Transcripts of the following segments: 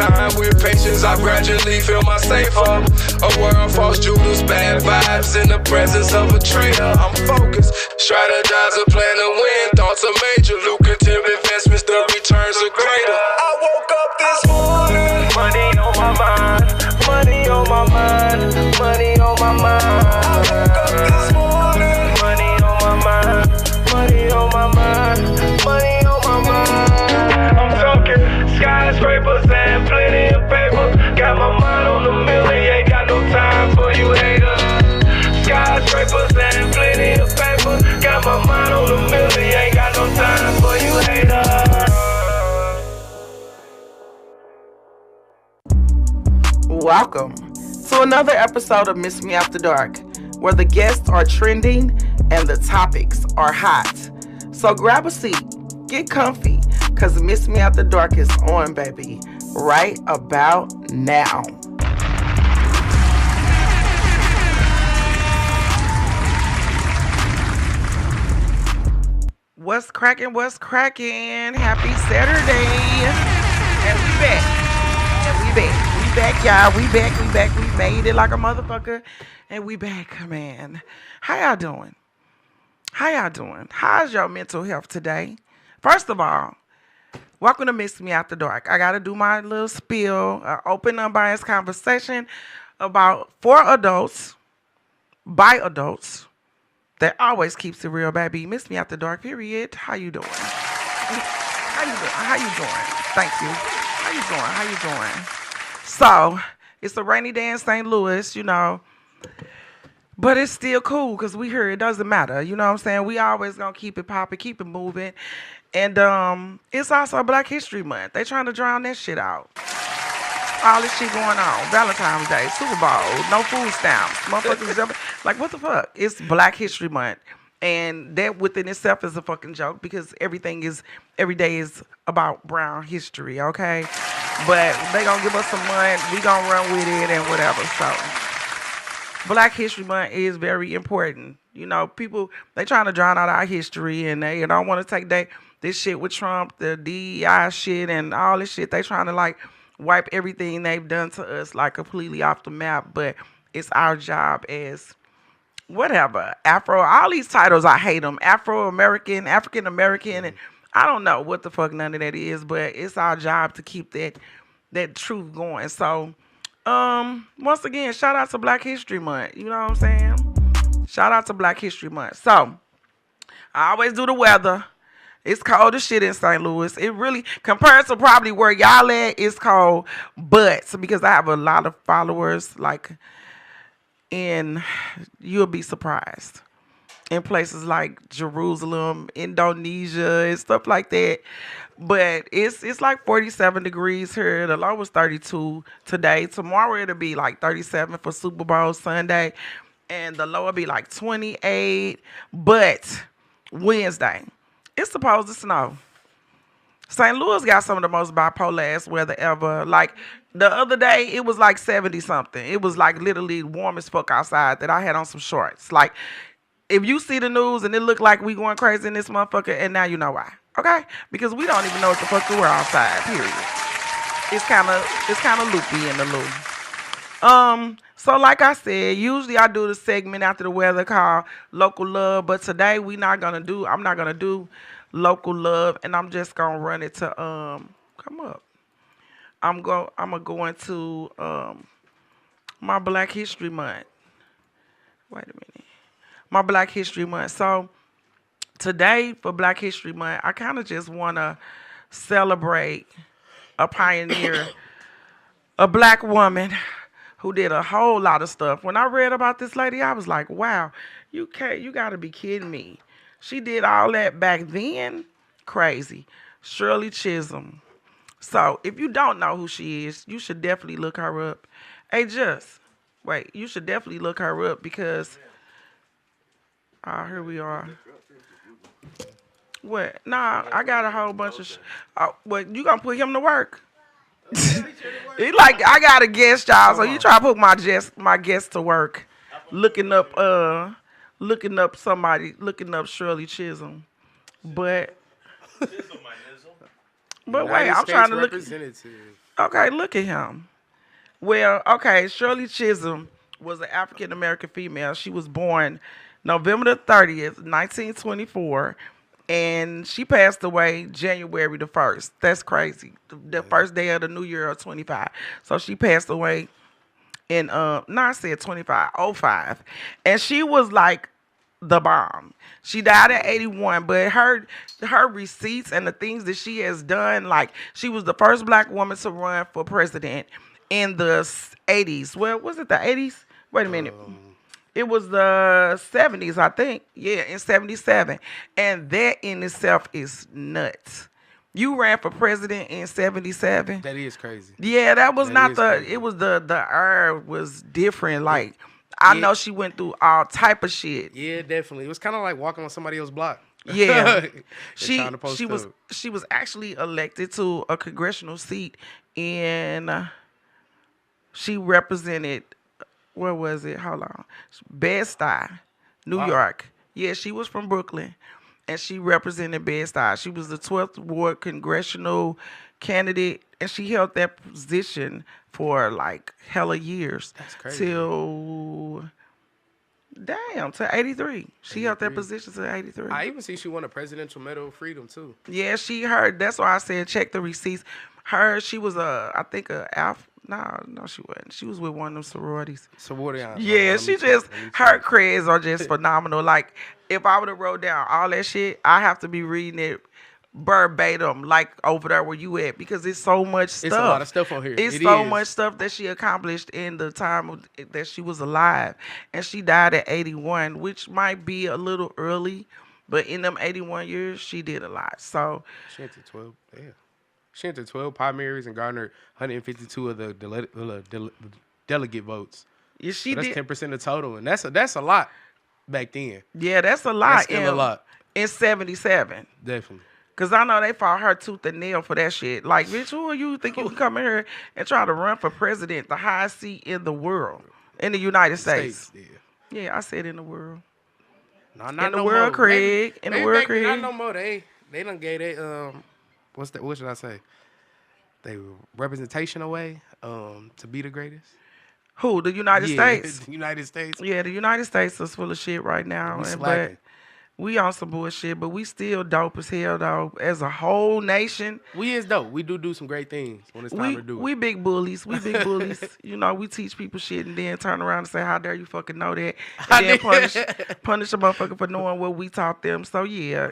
time with patience, I gradually feel my safe up. A world false Judas, bad vibes in the presence of a traitor. I'm focused, strategize a plan to win. Thoughts are major, lucrative investments, the returns are greater. I woke up this morning, money on my mind, money on my mind, money on my mind. I woke up this morning, money on my mind, money on my mind, money on my mind. I'm talking skyscrapers and plenty of paper. Got my mind on a million, ain't got no time for you haters. Skyscrapers and plenty of paper. Got my mind on a million, ain't got no time for you haters. Welcome to another episode of MizzMe After Dark, where the guests are trending and the topics are hot. So grab a seat, get comfy, because MizzMe After Dark is on, baby, right about now. What's cracking? What's cracking? Happy Saturday. And we back. And we back. We back, y'all. We back. We back. We made it like a motherfucker. And we back, man. How y'all doing? How y'all doing? How's your mental health today? First of all, welcome to MizzMe After Dark. I got to do my little spiel, open, unbiased conversation about for adults, by adults, that always keeps it real, baby. MizzMe After Dark, period. How you doing? How you doing? How you doing? Thank you. How you doing? How you doing? So, it's a rainy day in St. Louis, you know. But it's still cool because we here. It doesn't matter. You know what I'm saying? We always going to keep it popping, keep it moving. And it's also Black History Month. They trying to drown that shit out. All this shit going on. Valentine's Day, Super Bowl, no food stamps. Motherfuckers jumping. Like, what the fuck? It's Black History Month. And that within itself is a fucking joke because every day is about brown history, okay? But they gonna give us some money. We gonna run with it and whatever. So, Black History Month is very important. You know, people, they trying to drown out our history and they don't want to take this shit with Trump, the DEI shit and all this shit. They trying to like wipe everything they've done to us like completely off the map. But it's our job as whatever. All these titles, I hate them. Afro-American, African-American, and I don't know what the fuck none of that is, but it's our job to keep that truth going. So, once again, shout out to Black History Month. You know what I'm saying? Shout out to Black History Month. So, I always do the weather. It's cold as shit in St. Louis. It really, compared to probably where y'all at, it's cold. But, because I have a lot of followers, and you'll be surprised. In places like Jerusalem, Indonesia, and stuff like that. But it's like 47 degrees here. The low was 32 today. Tomorrow it'll be like 37 for Super Bowl Sunday. And the low will be like 28. But Wednesday, it's supposed to snow. St. Louis got some of the most bipolar ass weather ever. Like the other day, it was like 70 something. It was like literally warm as fuck outside that I had on some shorts. Like, if you see the news and it look like we going crazy in this motherfucker, and now you know why, okay? Because we don't even know what the fuck to wear outside. Period. It's kind of loopy in the loop. So like I said, usually I do the segment after the weather called Local Love, but today I'm not gonna do Local Love, and I'm just gonna run it to come up. I'm gonna go into my Black History Month. Wait a minute. My Black History Month. So today for Black History Month, I kind of just want to celebrate a pioneer, a black woman who did a whole lot of stuff. When I read about this lady, I was like, wow, you got to be kidding me. She did all that back then? Crazy. Shirley Chism. So if you don't know who she is, you should definitely look her up. Hey, you should definitely look her up because... here we are. What? Nah, I got a whole bunch of... what, you gonna put him to work? He like, I got a guest, y'all, so you try to put my guest to work. Looking up Shirley Chism. But... But wait, United I'm States trying to look. representative. Okay, look at him. Well, okay, Shirley Chism was an African American female. She was born November the 30th, 1924, and she passed away January the 1st. That's crazy. The first day of the new year of 25. So she passed away in no, I said 25, oh 05. And she was like the bomb. She died at 81, but her receipts and the things that she has done, like she was the first black woman to run for president in the 80s. Well, was it the 80s? Wait a minute. It was the 70s, I think. Yeah, in 77. And that in itself is nuts. You ran for president in 77. That is crazy. Yeah, that was That not is the. crazy. It was the air was different. Like I know she went through all type of shit. Yeah, definitely. It was kind of like walking on somebody else's block. Yeah, And she trying to post up. she was actually elected to a congressional seat in. She represented. Where was it? Hold on, Bed-Stuy, New Wow. York. Yeah, she was from Brooklyn, and she represented Bed-Stuy. She was the 12th Ward congressional candidate, and she held that position for like hella years. That's crazy. Till 83. She held that 83. position till 83. I even see she won a Presidential Medal of Freedom too. Yeah, she heard. That's why I said check the receipts. She was I think a alpha. No, she wasn't. She was with one of them sororities. Sorority. Yeah, she just her creds are just phenomenal. Like if I would have wrote down all that shit, I have to be reading it verbatim, like over there where you at, because it's so much stuff. It's a lot of stuff on here. It's It so is. much stuff that she accomplished in the time that she was alive, and she died at 81, which might be a little early, but in them 81 years, she did a lot. So She entered 12. Yeah. She entered 12 primaries and garnered 152 of the delegate votes. yeah, she So that's did. 10% of total, and that's a lot back then. Yeah, that's a lot. That's still a lot. In 77. Definitely. Cause I know they fought her tooth and nail for that shit. Like, bitch, who are you think you can come in here and try to run for president, the highest seat in the world, in the United States? Yeah. Yeah, I said in the world. No, not In the no world, more. Craig. In the Maybe world, back then, Craig. Not no more. They done gave they what should I say? They representation away to be the greatest. Who? The United States? The United States. Yeah, the United States is full of shit right now. We But slacking. we on some bullshit, but we still dope as hell, though. As a whole nation, We is dope. We do some great things when it's time to do it. we big bullies. We big bullies. You know, we teach people shit and then turn around and say, how dare you fucking know that? And then punish a motherfucker for knowing what we taught them. So, yeah,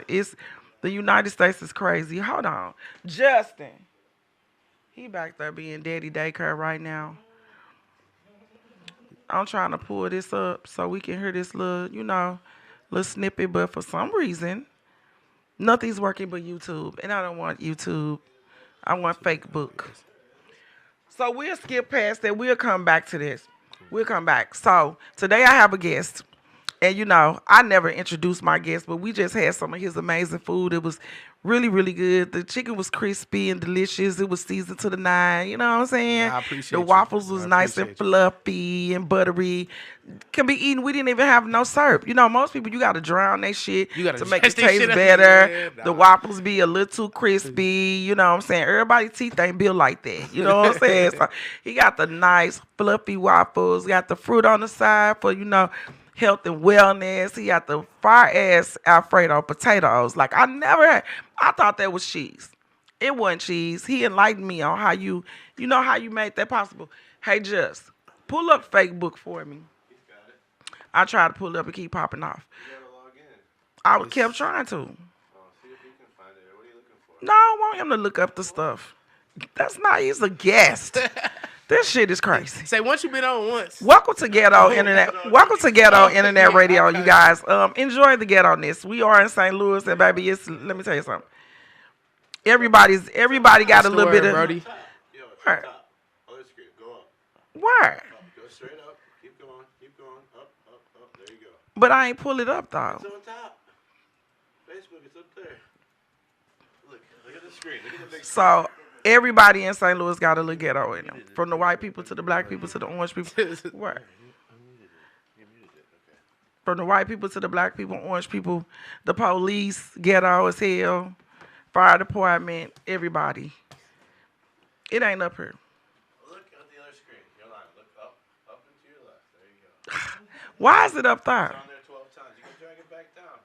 the United States is crazy. Hold on. Justin. He back there being daddy daycare right now. I'm trying to pull this up so we can hear this little snippet, but for some reason, nothing's working but YouTube. And I don't want YouTube. I want Facebook. So we'll skip past that. We'll come back to this. We'll come back. So today I have a guest. And I never introduced my guest, but we just had some of his amazing food. It was really, really good. The chicken was crispy and delicious. It was seasoned to the nine. You know what I'm saying? I appreciate the you. waffles was I nice and appreciate you. fluffy and buttery. Can be eaten. We didn't even have no syrup. Most people, you got to drown that shit You gotta to make it dredge that taste shit up. better. Yeah, The nah. waffles be a little too crispy. You know what I'm saying? Everybody's teeth ain't built like that. You know what I'm saying? So he got the nice fluffy waffles. Got the fruit on the side for, health and wellness. He got the fire-ass Alfredo potatoes. Like, I thought that was cheese. It wasn't cheese. He enlightened me on how you made that possible. Hey, just pull up Facebook for me. I tried to pull it up and keep popping off. I kept trying to. No, I want him to look up the stuff. That's not, he's a guest. This shit is crazy. Say once you've been on once. Welcome to Ghetto Internet. Welcome to Ghetto Internet Radio, you guys. Enjoy the ghetto-ness. We are in St. Louis, and baby, let me tell you something. Everybody got a little bit of. Brody. Where? Other screen. Go up. Where? Go straight up. Keep going. Up. There you go. But I ain't pull it up though. It's on top. Facebook, it's up there. Look at the screen. Look at the big So everybody in St. Louis got a little ghetto in them. From the white people to the black people to the orange people. Where? From the white people to the black people, orange people, the police, ghetto as hell. fire department, everybody. It ain't up here. Look at the other screen. Your line. Look up and to your left. There you go. Why is it up It's there? on there 12 times. You can drag it back down.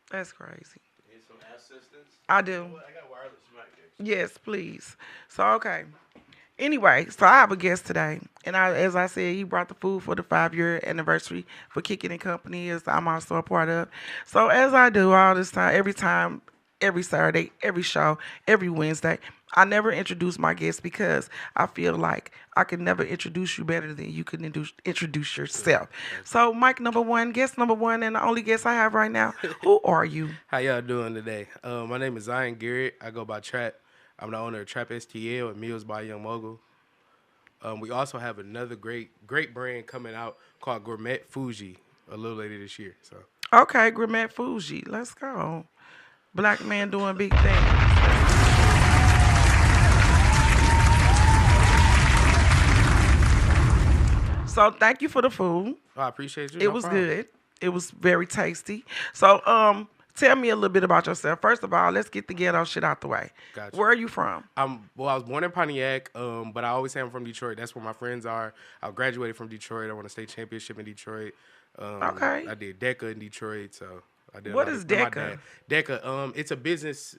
That's crazy. Need some assistance? I do. I got wireless mic here. Yes, please. So, okay. Anyway, so I have a guest today. And as I said, he brought the food for the 5-year anniversary for Kicking and Company, as I'm also a part of. So, as I do all this time, every Saturday, every show, every Wednesday, I never introduce my guests because I feel like I can never introduce you better than you can introduce yourself. So, guest number one, and the only guest I have right now, who are you? How y'all doing today? My name is Zion Garrett. I go by Trap. I'm the owner of Trap STL and Meals by Young Mogle. We also have another great brand coming out called Gourmet Fuji a little later this year. So Okay, Gourmet Fuji. Let's go. Black man doing big things. So thank you for the food. I appreciate you. It No was problem. good. It was very tasty. So tell me a little bit about yourself. First of all, let's get the ghetto shit out the way. Gotcha. Where are you from? I was born in Pontiac, but I always say I'm from Detroit. That's where my friends are. I graduated from Detroit. I won a state championship in Detroit. Okay. I did DECA in Detroit. So I did. What a lot is of- my DECA? dad- DECA. It's a business.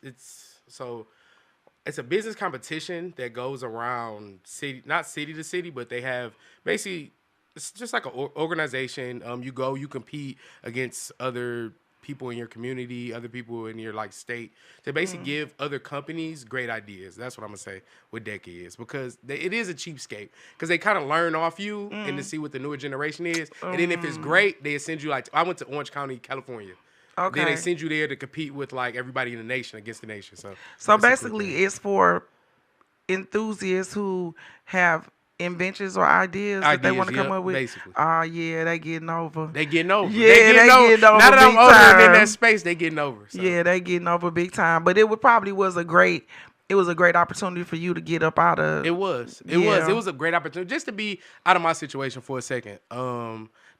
It's a business competition that goes around not city to city, but they have basically it's just like an organization. You go, you compete against other people in your community, other people in your like state, to basically give other companies great ideas. That's what I'm gonna say what DECA is, because it is a cheapskate, because they kind of learn off you and to see what the newer generation is, and then if it's great, they send you like I went to Orange County, California. Okay. Then they send you there to compete with like everybody in the nation against the nation. So So that's a cool basically, thing. it's for enthusiasts who have inventions or ideas that they Ideas, want to come yep, up with. basically. Oh yeah, they getting over. They getting over. Yeah, they getting over Now that I'm big older and in time. that space, they getting over. So. Yeah, they getting over big time. But it was a great opportunity for you to get up out of. It was Yeah. a great opportunity just to be out of my situation for a second.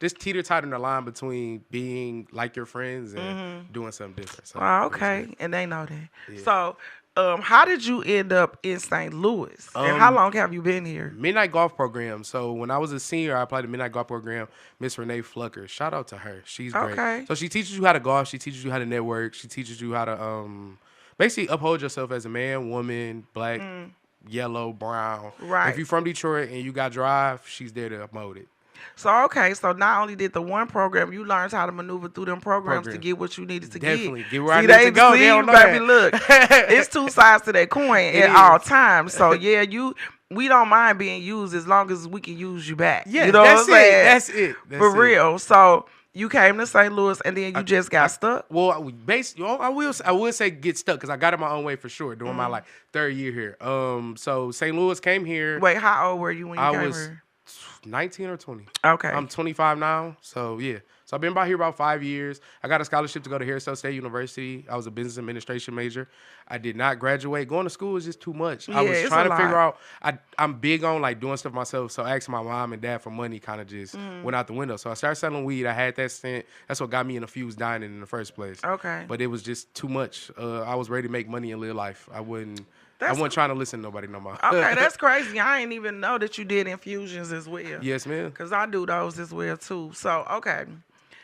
Just teeter-tottering the line between being like your friends and doing something different. So Oh, it was okay, good. and they know that. Yeah. So, how did you end up in St. Louis? And how long have you been here? Midnight golf program. So when I was a senior, I applied to midnight golf program. Miss Renee Flucker. Shout out to her. She's great. Okay. So she teaches you how to golf. She teaches you how to network. She teaches you how to basically uphold yourself as a man, woman, black, yellow, brown. Right. If you're from Detroit and you got drive, she's there to uphold it. So, okay, so not only did the one program, you learned how to maneuver through them programs to get what you needed to Definitely. Get where See, I need to go. They don't know baby, that. look, it's two sides to that coin at is. all times. So, yeah, we don't mind being used as long as we can use you back. Yeah, you know that's what I'm saying? That's it. That's For it. real. So, you came to St. Louis and then you just got stuck? Well, I will say get stuck because I got it my own way for sure during my like third year here. So St. Louis came here. Wait, how old were you when you I came was here? 19 or 20. Okay. I'm 25 now. So yeah. So I've been about here about 5 years. I got a scholarship to go to Harrisville State University. I was a business administration major. I did not graduate. Going to school was just too much. I Yeah, was it's trying a to figure lot. out. I'm big on like doing stuff myself. So asking my mom and dad for money kind of just went out the window. So I started selling weed. I had that stint. That's what got me in fused dining in the first place. Okay. But it was just too much. I was ready to make money and live life. I wasn't That's trying to listen to nobody no more. Okay, that's crazy. I ain't even know that you did infusions as well. Yes, ma'am. Because I do those as well, too. So, okay.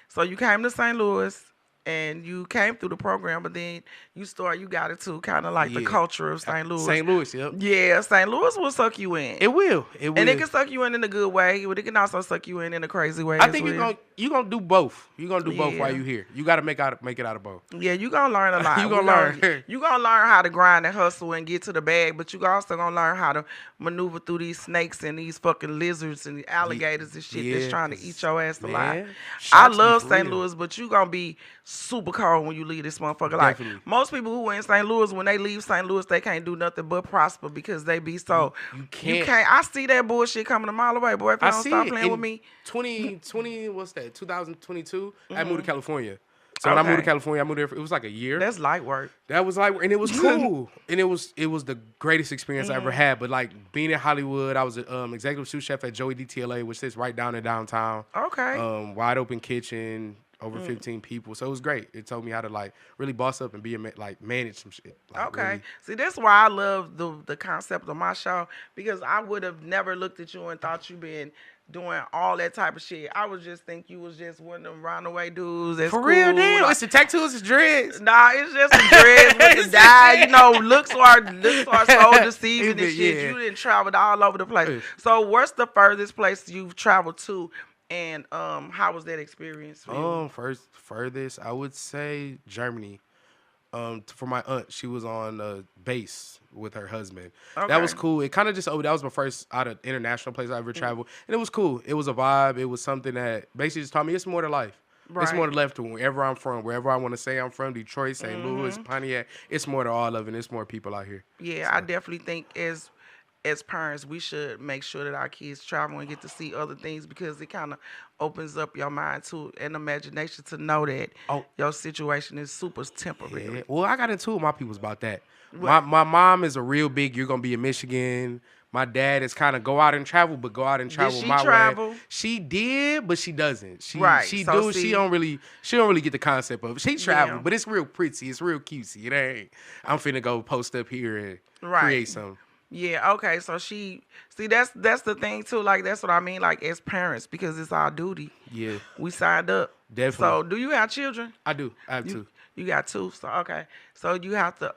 So, you came to St. Louis, and you came through the program, but then you got into kind of like the Yeah. culture of St. Louis. St. Louis, yep. Yeah, St. Louis will suck you in. It will. It will. And it can suck you in a good way, but it can also suck you in a crazy way I as think well. you're gonna do both. You're gonna do both Yeah. while you're here. You gotta make it out of both. Yeah, you gonna learn a lot. You gonna learn. You gonna learn how to grind and hustle and get to the bag, but you also gonna learn how to maneuver through these snakes and these fucking lizards and alligators and shit that's Yeah, trying to eat your ass alive. man, I sharks be love for St. real. Louis, but you gonna be super cold when you leave this motherfucker. Like Definitely. most people who in St. Louis, when they leave St. Louis, they can't do nothing but prosper because they be so. You can't. I see that bullshit coming a mile away, boy. If you I don't see stop it. playing In with me. 2020, what's that? 2022. I moved to California. So when I moved to Okay. California, I moved there. It was like a year. That's light work. That was like, and it was cool, and it was the greatest experience I ever had. But like being in Hollywood, I was an executive sous chef at Joey DTLA, which sits right down in downtown. Okay. Wide open kitchen, over 15 people. So it was great. It told me how to like really boss up and be like manage some shit. Like, Okay. really. See, that's why I love the concept of my show, because I would have never looked at you and thought you been doing all that type of shit. I would just think you was just one of them runaway dudes. That's For cool. real, damn. Like, It's the tattoos, it's dreads. nah, it's just some dreads with the dye. You know, looks are so deceiving and shit. Yeah. You didn't travel all over the place. So what's the furthest place you've traveled to, and how was that experience for you? Furthest, I would say Germany. For my aunt, she was on base with her husband. Okay. That was cool. It kind of just that was my first out of international place I ever traveled, and it was cool. It was a vibe. It was something that basically just taught me it's more to life. Right. It's more to life to wherever I'm from, wherever I want to say I'm from, Detroit, St. Louis, Pontiac. It's more to all of it. It's more people out here. Yeah, So. I definitely think as parents, we should make sure that our kids travel and get to see other things, because it kind of opens up your mind to an imagination to know that your situation is super temporary. Yeah. Well, I got into it with my peoples about that. My mom is a real big, you're going to be in Michigan. My dad is kind of go out and travel, but go out and travel Did she my travel? way. She did, but she doesn't. She So she see- don't really get the concept of it. She travel, Yeah. but it's real pretty. It's real cutesy. It ain't. I'm finna go post up here and Right. create something. Yeah, okay. So that's the thing too. Like, that's what I mean. Like, as parents, because it's our duty. Yeah, We signed up. definitely. So, do you have children? I do. I have two. You got two. So okay. So you have to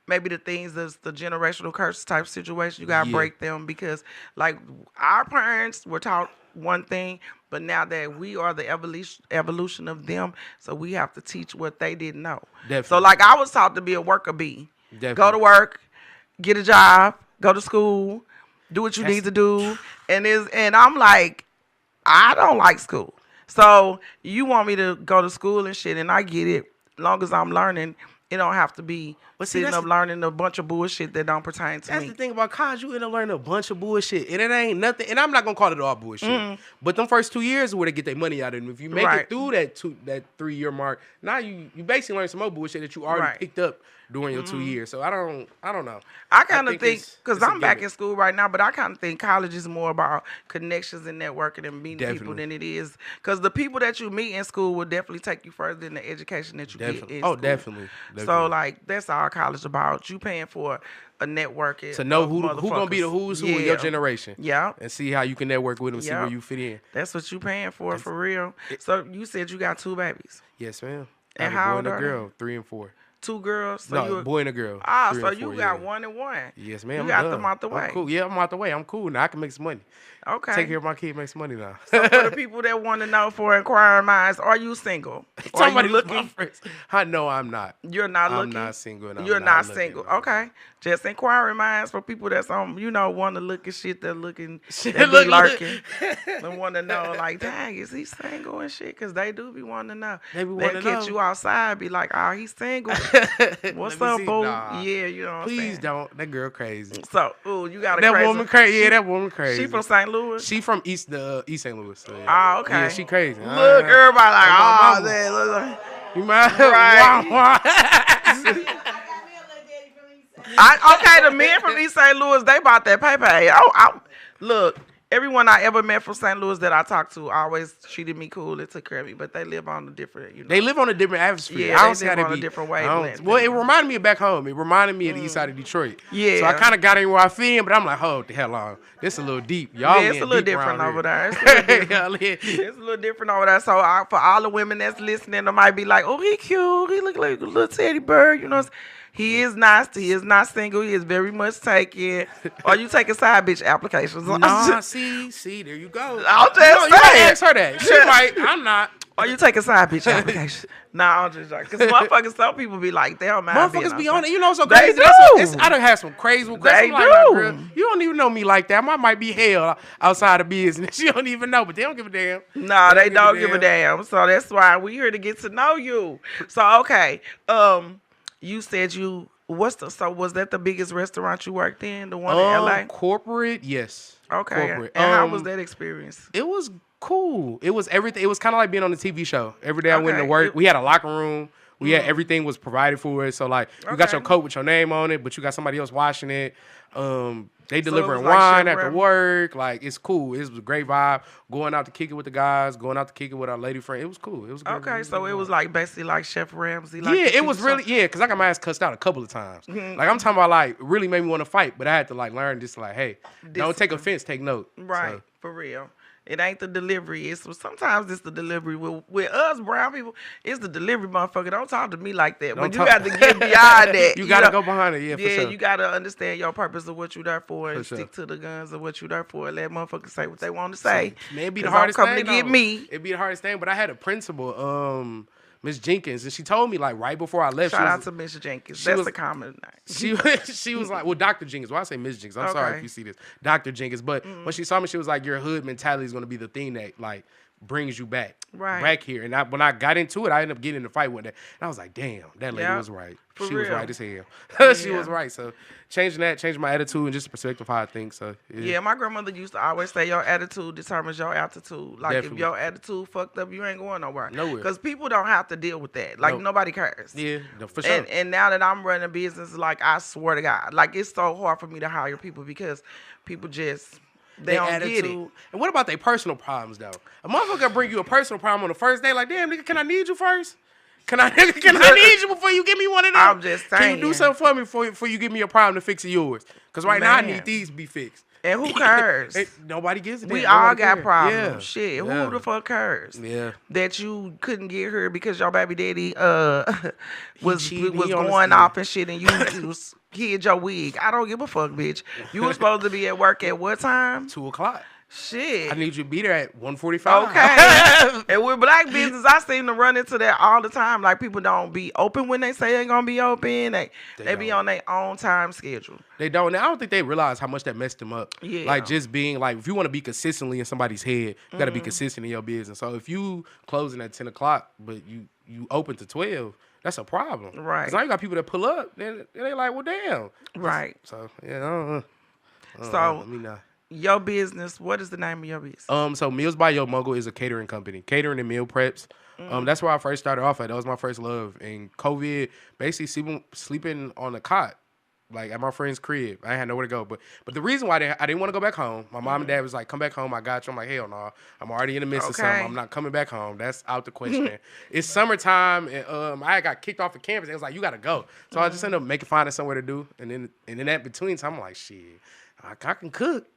maybe the things that's the generational curse type situation. You gotta Yeah. break them, because like our parents were taught one thing, but now that we are the evolution of them, so we have to teach what they didn't know. Definitely. So like I was taught to be a worker bee. Definitely. Go to work, get a job, go to school, do what you need to do, and I'm like, I don't like school. So you want me to go to school and shit, and I get it. Long as I'm learning, it don't have to be sitting that's up learning a bunch of bullshit that don't pertain to That's me. the thing about college. You end up learning a bunch of bullshit, and it ain't nothing. And I'm not gonna call it all bullshit. But them first 2 years is where they get their money out of them. If you make Right. it through that 3 year mark, now you basically learn some more bullshit that you already Right. picked up during your 2 years. So I don't know. I kind of think, it's because a I'm back gimmick. in school right now, but I kind of think college is more about connections and networking and meeting people Definitely. than it is. Because the people that you meet in school will definitely take you further than the education that you get Definitely. in Oh, school. definitely. So, like, that's all college about. You paying for a network. To know who gonna be the who's who in your generation. Yeah. And see how you can network with them, see Yeah. where you fit in. That's what you paying for real. So, you said you got two babies. Yes, ma'am. And I have how a boy old and a are they? girl, 3 and 4. Two girls. So No, you a boy and a girl. Ah, 3 so and you 4, got yeah. one and one. Yes, ma'am. You I'm got done. them out the I'm way. cool. Yeah, I'm out the way. I'm cool now. I can make some money. Okay. Take care of my kid, make some money now. So for the people that want to know, for inquiring minds, are you single? Are Somebody you looking. looking? No, I'm not. You're not I'm looking. not single. And I'm You're not looking, single. no. Okay. Just inquiring minds for people that's on, want to look at shit that looking, Shit that be look- lurking. They want to know, like, dang, is he single and shit? Because they do be wanting to know. They be They'll wanting to catch know. you outside, be like, oh, he's single. What's Let me up, see. boo? Nah. Yeah, you know what I'm saying? Please don't. That girl crazy. So, ooh, you got a That crazy. woman crazy. Yeah, that woman crazy. She from St. Louis? She from East St. Louis. So yeah. Oh, okay. Yeah, she crazy. Look, everybody like, my oh, mama. man, look. You mind? Right. Wah, wah. Okay, the men from East St. Louis, they bought that paper. Look, everyone I ever met from St. Louis that I talked to always treated me cool. They took care of me, but they live on a different, They live on a different atmosphere. Yeah, I they don't see how live they on a be. different I don't- wavelength. Well, it reminded me of back home. It reminded me of the east side of Detroit. Yeah. So I kind of got in where I fit in, but I'm like, hold the hell on. This a little deep. Y'all Yeah, it's a in little deep different around over here. there. It's a little different. Y'all in- It's a little different over there. So for all the women that's listening, they might be like, oh, he cute. He look like a little teddy bird. You know, he is nice. He is not single. He is very much taken. Or you taking side bitch applications. Nah, see, there you go. I'm just You gotta saying. ask her that. She right. I'm not. Or you taking side bitch applications. Nah, I'm just joking. Because motherfuckers, some people be like, they don't mind being Motherfuckers be outside. on it. You know, so They crazy. do. I done had some crazy They requests. I'm like, nah, do. girl, you don't even know me like that. I might be hell outside of business. You don't even know, but they don't give a damn. Nah, they don't give a damn. So that's why we here to get to know you. So okay, you said was that the biggest restaurant you worked in, the one in LA? Corporate, yes. Okay, Corporate. and how was that experience? It was cool. It was everything. It was kind of like being on a TV show. Every day I went to Okay. work. We had a locker room We had everything was provided for us. So like you got your coat with your name on it, but you got somebody else washing it. They delivering wine after work. Like it's cool. It was a great vibe. Going out to kick it with the guys, going out to kick it with our lady friend. It was cool. It was great. Okay, so it was like basically like Chef Ramsay. Like yeah, it was really because I got my ass cussed out a couple of times. Like I'm talking about like really made me want to fight, but I had to like learn just like hey, don't take offense, take note. Right, for real. It ain't the delivery. Sometimes it's the delivery. With us brown people, it's the delivery, motherfucker. Don't talk to me like that. But you got to get beyond that. You got to go behind it. Yeah, for sure. You got to understand your purpose of what you there for and stick to the guns of what you there for. And let motherfuckers say what they want to say. Man, it'd be the hardest thing. To get me. It'd be the hardest thing. But I had a principal, Miss Jenkins, and she told me like right before I left. Shout out to Miss Jenkins. That's the common name. She was like, well, Dr. Jenkins. Why I say Miss Jenkins? I'm sorry if you see this, Dr. Jenkins. But when she saw me, she was like, your hood mentality is going to be the thing that like brings you back here. And when I got into it, I ended up getting in a fight with that. And I was like, damn, that lady was right. She was right as hell. She was right. So changing my attitude and just the perspective of how I think. So yeah, my grandmother used to always say your attitude determines your altitude. Like if your attitude fucked up, you ain't going nowhere. Because people don't have to deal with that. Like nobody cares. Yeah, no, for sure. And now that I'm running a business, like I swear to God, like it's so hard for me to hire people because people just they don't get it. And what about their personal problems though? A motherfucker bring you a personal problem on the first day, like damn nigga, can I need you first? Can I need you before you give me one of them? I'm just saying. Can you do something for me before you give me a problem to fix yours? Because right now I need these to be fixed. And who cares? Nobody gives a damn. We all got problems. Yeah. Shit. Who the fuck cares? Yeah. That you couldn't get her because your baby daddy was going off and shit and you hid your wig. I don't give a fuck, bitch. You were supposed to be at work at what time? 2:00. Shit. I need you to be there at 1:45. Okay. And with black business, I seem to run into that all the time. Like people don't be open when they say they're gonna be open. They be on their own time schedule. They don't. And I don't think they realize how much that messed them up. Yeah. Like just being like, if you want to be consistently in somebody's head, you got to be consistent in your business. So if you closing at 10:00, but you open to 12. That's a problem. Right. Because now you got people that pull up. Then they like, well, damn. Right. So yeah. So let me know. Your business, what is the name of your business? So Meals by Young Mogle is a catering company, catering and meal preps. That's where I first started off at. That was my first love. And COVID, basically sleeping on a cot, like at my friend's crib. I had nowhere to go. But the reason why I didn't want to go back home, my mom and dad was like, come back home, I got you. I'm like, hell no, I'm already in the midst of something. I'm not coming back home. That's out the question. It's summertime, and I got kicked off the campus. It was like, you got to go. So I just ended up finding somewhere to do. And then in that between time, I'm like, shit, I can cook.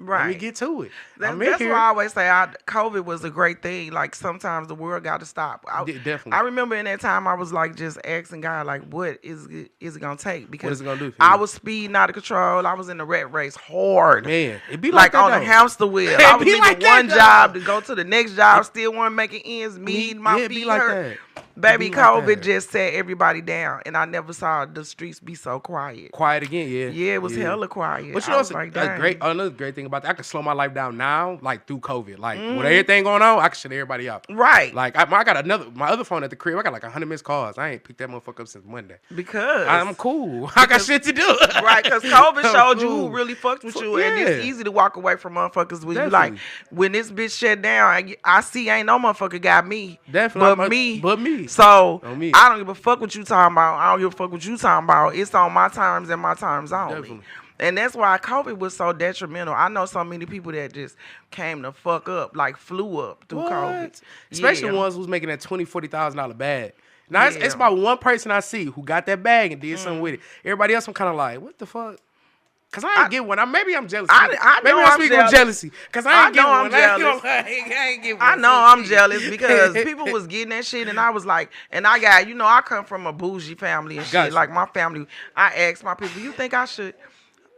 Right. Let me get to it. That's why I always say COVID was a great thing. Like sometimes the world got to stop. Definitely. I remember in that time I was like just asking God like, what is it gonna take? Because what is it gonna do? I was speeding out of control. I was in the rat race hard. Man, it'd be like that, on though. a hamster wheel. I was leaving like one that, job to go to the next job. Still weren't making ends meet. My feet like hurt. That. Baby, COVID just set everybody down, and I never saw the streets be so quiet. Quiet again, yeah. Yeah, it was hella quiet. But you know, another great thing about that, I can slow my life down now, like through COVID. Like with everything going on, I can shut everybody up. Right. Like I got my other phone at the crib. I got like 100 missed calls. I ain't picked that motherfucker up since Monday. Because I'm cool. I got shit to do. Right, because COVID showed you who really fucked with you, and it's easy to walk away from motherfuckers when you like, when this bitch shut down, I see ain't no motherfucker got me. Definitely. But me. So me. I don't give a fuck what you talking about. I don't give a fuck what you talking about. It's on my terms and my terms only. Definitely. And that's why COVID was so detrimental. I know so many people that just came to fuck up, like flew up through COVID. Especially ones who's making that $20,000-$40,000 bag. Now, it's about one person I see who got that bag and did something with it. Everybody else, I'm kind of like, what the fuck? Because I ain't get one. Maybe I'm jealous. Maybe I'm speaking of jealousy. Because I ain't get one. I ain't get one. I know I'm jealous because people was getting that shit, and I was like, and I got, I come from a bougie family and shit. Gotcha. Like my family, I asked my people, you think I should?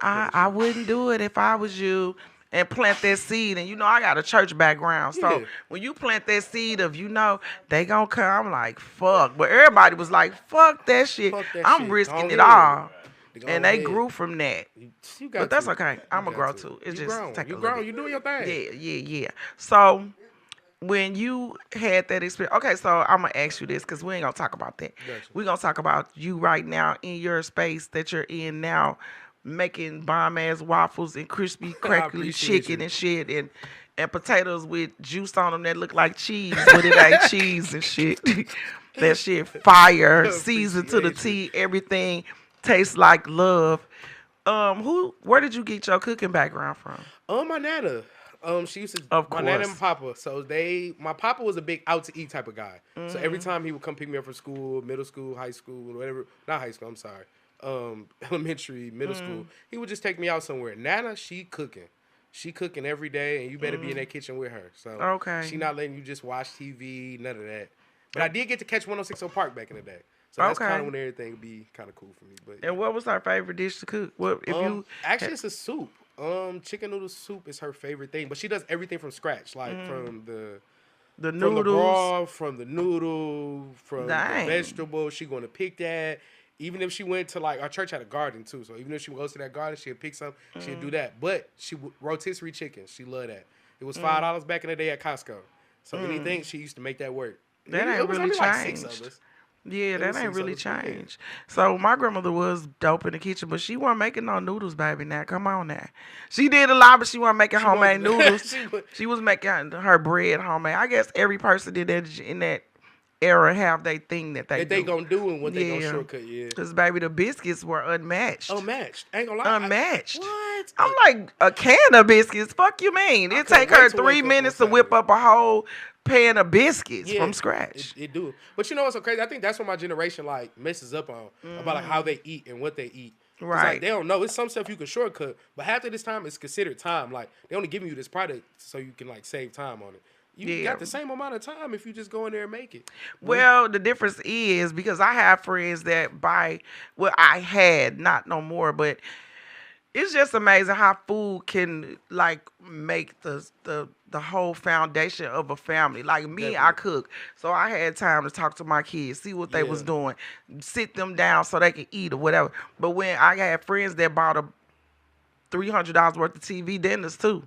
I wouldn't do it if I was you. And plant that seed. And, I got a church background. So when you plant that seed of, they gonna come, I'm like, fuck. But everybody was like, fuck that shit. I'm risking it all. And they grew from that. But that's okay. I'm going to grow too. It's just take a little bit. You doing your thing. Yeah. So when you had that experience, okay, so I'm going to ask you this because we ain't going to talk about that. Gotcha. We're going to talk about you right now in your space that you're in now. making bomb ass waffles and crispy crackly appreciate chicken you. and shit and potatoes with juice on them that look like cheese, but it ain't cheese and shit. That shit fire, seasoned to the T. Everything tastes like love. Where did you get your cooking background from? My nana. She used to. Of My nana course. and papa. So my papa was a big out to eat type of guy. So every time he would come pick me up from school, middle school, high school, whatever. Not high school. I'm sorry. Elementary, middle school. He would just take me out somewhere. Nana, she cooking. She cooking every day, and you better be in that kitchen with her. So Okay. she not letting you just watch TV, none of that. But I did get to catch 106 Park back in the day. So that's Okay. kind of when everything be kind of cool for me. But And what was her favorite dish to cook? What if you actually it's a soup. Chicken noodle soup is her favorite thing, but she does everything from scratch, like from the noodles? broth, from the noodle, from Dang. the vegetable. She going to pick that. Even if she went to like our church had a garden too, so even if she goes to that garden, she'll pick some. She'll do that. But she rotisserie chicken. She loved that. It was $5 back in the day at Costco. So anything she used to make that work. That It ain't was really only like 6 changed. of us. Yeah, that was ain't 6 really of us, but yeah. changed. So my grandmother was dope in the kitchen, but she wasn't making no noodles, baby. Now, come on now. She did a lot, but she wasn't making homemade wasn't. noodles. She wa- She was making her bread homemade. I guess every person did that in that era have their thing that they That they do. gonna do and what they gonna Yeah. shortcut. Yeah. Because, baby, the biscuits were unmatched. Unmatched. Ain't gonna lie. Unmatched. What? I'm like, a can of biscuits? Fuck you mean? It couldn't take her wait to 3 wake up on minutes to whip Saturday. up a whole pan of biscuits Yeah, from scratch. It do. But you know what's so crazy? I think that's what my generation like messes up on about like how they eat and what they eat. 'Cause, Right. Like, they don't know. It's some stuff you can shortcut, but half of this time it's considered time. Like they only giving you this product so you can like save time on it. You Yeah. got the same amount of time if you just go in there and make it. Well, the difference is because I have friends that buy, well, I had, not no more, but it's just amazing how food can like make the whole foundation of a family. Like me, I cook, so I had time to talk to my kids, see what they was Yeah. doing, sit them down so they could eat or whatever. But when I had friends that bought a $300 worth of TV dinners too.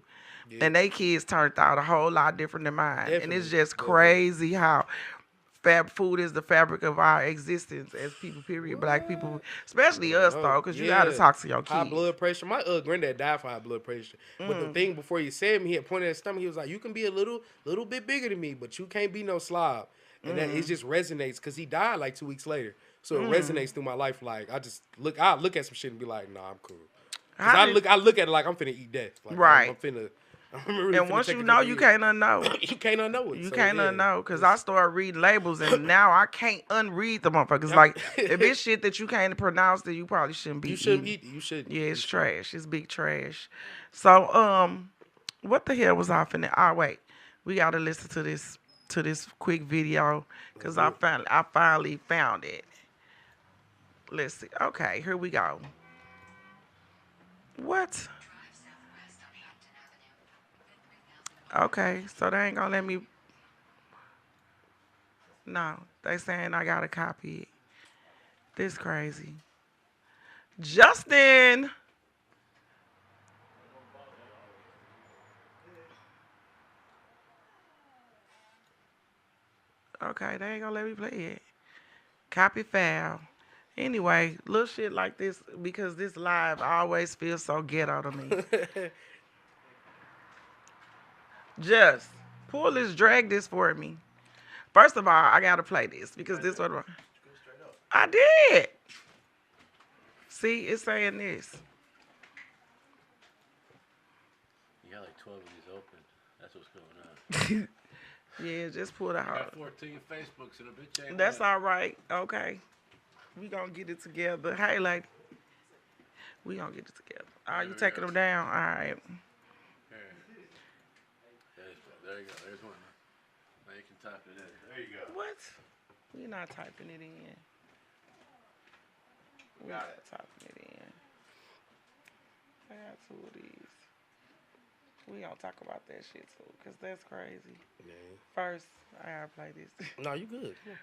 And they kids turned out a whole lot different than mine. And it's Definitely, just definitely. crazy how food is the fabric of our existence as people, period. Black people, especially us, though, because you got to talk to your High kids. blood pressure. My granddad died for high blood pressure. But the thing before he said me, he had pointed at his stomach. He was like, "You can be a little bit bigger than me, but you can't be no slob." And that it just resonates because he died like 2 weeks later. So it resonates through my life. Like I look at some shit and be like, "Nah, I'm cool." 'Cause How I look at it like I'm finna eat death. Like, Right. I'm really And finna once take you a know, couple you years. can't unknow. You can't unknow it. You So, can't yeah. unknow because I started reading labels and now I can't unread the motherfuckers. Like, if it's shit that you can't pronounce, then you probably shouldn't be You shouldn't eating. eat it. You shouldn't. Yeah, it's trash. It's big trash. So, what the hell was I finna? Oh, wait. We gotta listen to this quick video because I finally found it. Let's see. Okay, here we go. What? Okay, so they ain't gonna let me. No, they saying I gotta copy it. This crazy. Justin. Okay, they ain't gonna let me play it. Copy file. Anyway, little shit like this because this live always feels so ghetto to me. Just pull this, drag this for me. First of all, I gotta play this because this one I did. See, it's saying this. You got like 12 of these open. That's what's going on. Yeah, just pull it I out. got 14 Facebooks and a bitch ain't That's one. all right. Okay. We gonna get it together. Hey, lady. We gonna get it together. Oh, you taking them down? All right. There you go. There's one. Now you can type it in. There you go. What? We're not typing it in. We're not typing it in. I got 2 of these. We gonna talk about that shit too, cause that's crazy. Yeah. First, I gotta play this. No, you good. Yeah.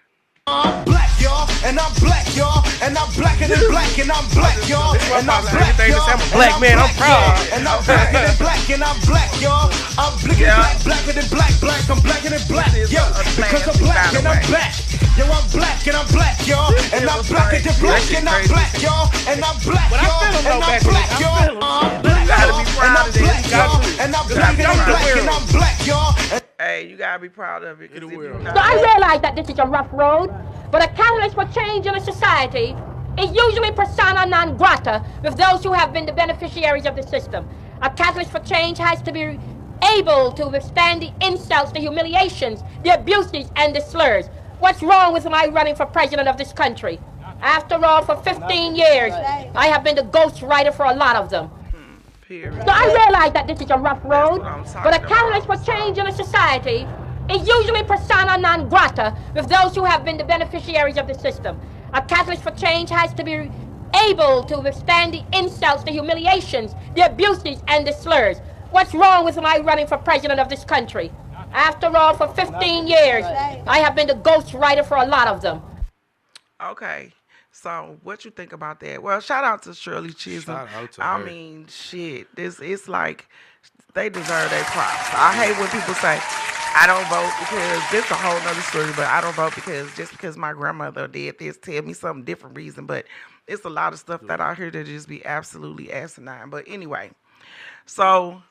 I'm black, y'all, and I'm black, y'all, and I'm blacker than black, and I'm black, y'all, and I'm black, Everything y'all, that say I'm a black man, I'm proud. and I'm blacker than black, and I'm black, y'all. I'm blinking black, blacker than black, black. I'm blacker than black, This is yo, a plan because I'm to black find a and I'm way. back. Yo, I'm black and I'm black, y'all. And I'm blacker than black and I'm black, y'all. And I'm black, y'all. And I'm black, y'all. I'm black, y'all. And I'm black, y'all. And I'm black and I'm black and I'm black, y'all. Hey, you gotta be proud of it. 'Cause if you So not, I realize that this is a rough road, but a catalyst for change in a society is usually persona non grata with those who have been the beneficiaries of the system. A catalyst for change has to be able to withstand the insults, the humiliations, the abuses, and the slurs. What's wrong with my running for president of this country? After all, for 15 years, I have been the ghostwriter for a lot of them. period. So I realize that this is a rough road, what I'm talking but a catalyst about. for change in a society is usually persona non grata with those who have been the beneficiaries of the system. A catalyst for change has to be able to withstand the insults, the humiliations, the abuses, and the slurs. What's wrong with my running for president of this country? After all, for 15 years, I have been the ghostwriter for a lot of them. Okay. So what you think about that? Well, shout out to Shirley Chism. Shout out to I her. mean, shit. It's like they deserve their props. I hate when people say I don't vote because this is a whole nother story, but I don't vote because my grandmother did this, tell me some different reason. But it's a lot of stuff that I hear that just be absolutely asinine. But anyway, so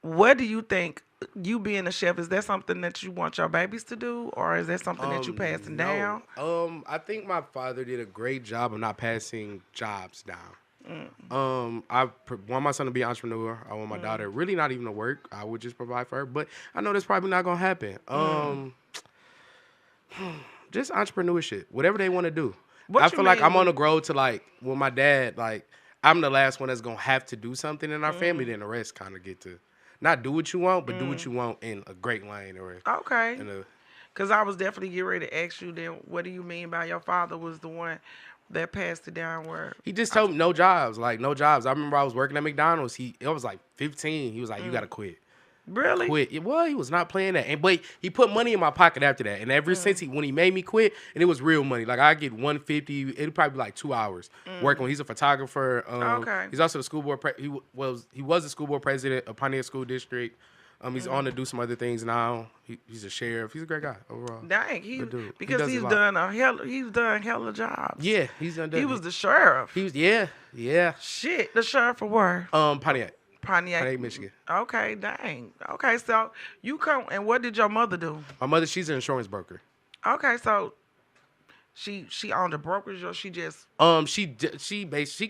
what do you think? You being a chef, is that something that you want your babies to do, or is that something that you passing down? I think my father did a great job of not passing jobs down. I want my son to be an entrepreneur. I want my daughter really not even to work. I would just provide for her, but I know that's probably not gonna happen. Just entrepreneurship, whatever they want to do. What I you feel like mean? I'm on the grow to like with my dad. Like I'm the last one that's gonna have to do something in our family. Then the rest kind of get to not do what you want, but do what you want in a great lane or Okay. in a. Because I was definitely getting ready to ask you then, what do you mean by your father was the one that passed it down where? He just told me no jobs, like no jobs. I remember I was working at McDonald's. It was like 15. He was like, you gotta quit. Really? Quit. Well, he was not playing that. But he put money in my pocket after that. And ever since when he made me quit, and it was real money. Like I get $150. It'd probably be like 2 hours working. He's a photographer. Okay. He's also the school board. He was the school board president of Pontiac School District. He's on to do some other things now. He's a sheriff. He's a great guy overall. Dang, Good dude. He because does a he's lot. done hella jobs. Yeah, he's done. He was the sheriff. He was yeah. Shit, the sheriff of where? Pontiac, Pontiac, Michigan. Okay, dang. Okay, so you come and what did your mother do? My mother, she's an insurance broker. Okay, so she owned a brokerage or she just She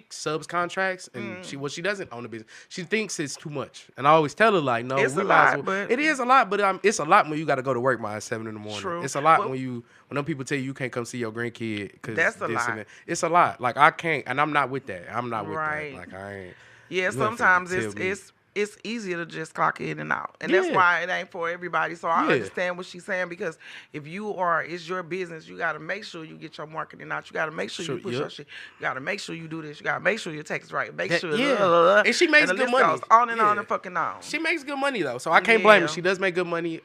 subs contracts and she doesn't own the business. She thinks it's too much, and I always tell her like, no, It's we a might as lot, well- but- it is a lot. But it's a lot when you got to go to work by 7 in the morning. True. It's a lot Well- when them people tell you can't come see your grandkid because That's a lot. It's a lot. Like I can't, and I'm not with that. I'm not with Right. that. Like I ain't. yeah. you ain't Sometimes finna tell me. it's easier to just clock in and out, and that's Yeah. why it ain't for everybody. So I Yeah. understand what she's saying because if it's your business, you got to make sure you get your marketing out. You got to make sure you push Yep. your shit. You got to make sure you do this. You got to make sure your tax is right. Make That- sure. yeah. And she makes the good list money. goes on and on Yeah. and fucking on. She makes good money though, so I can't blame her. Yeah. She does make good money.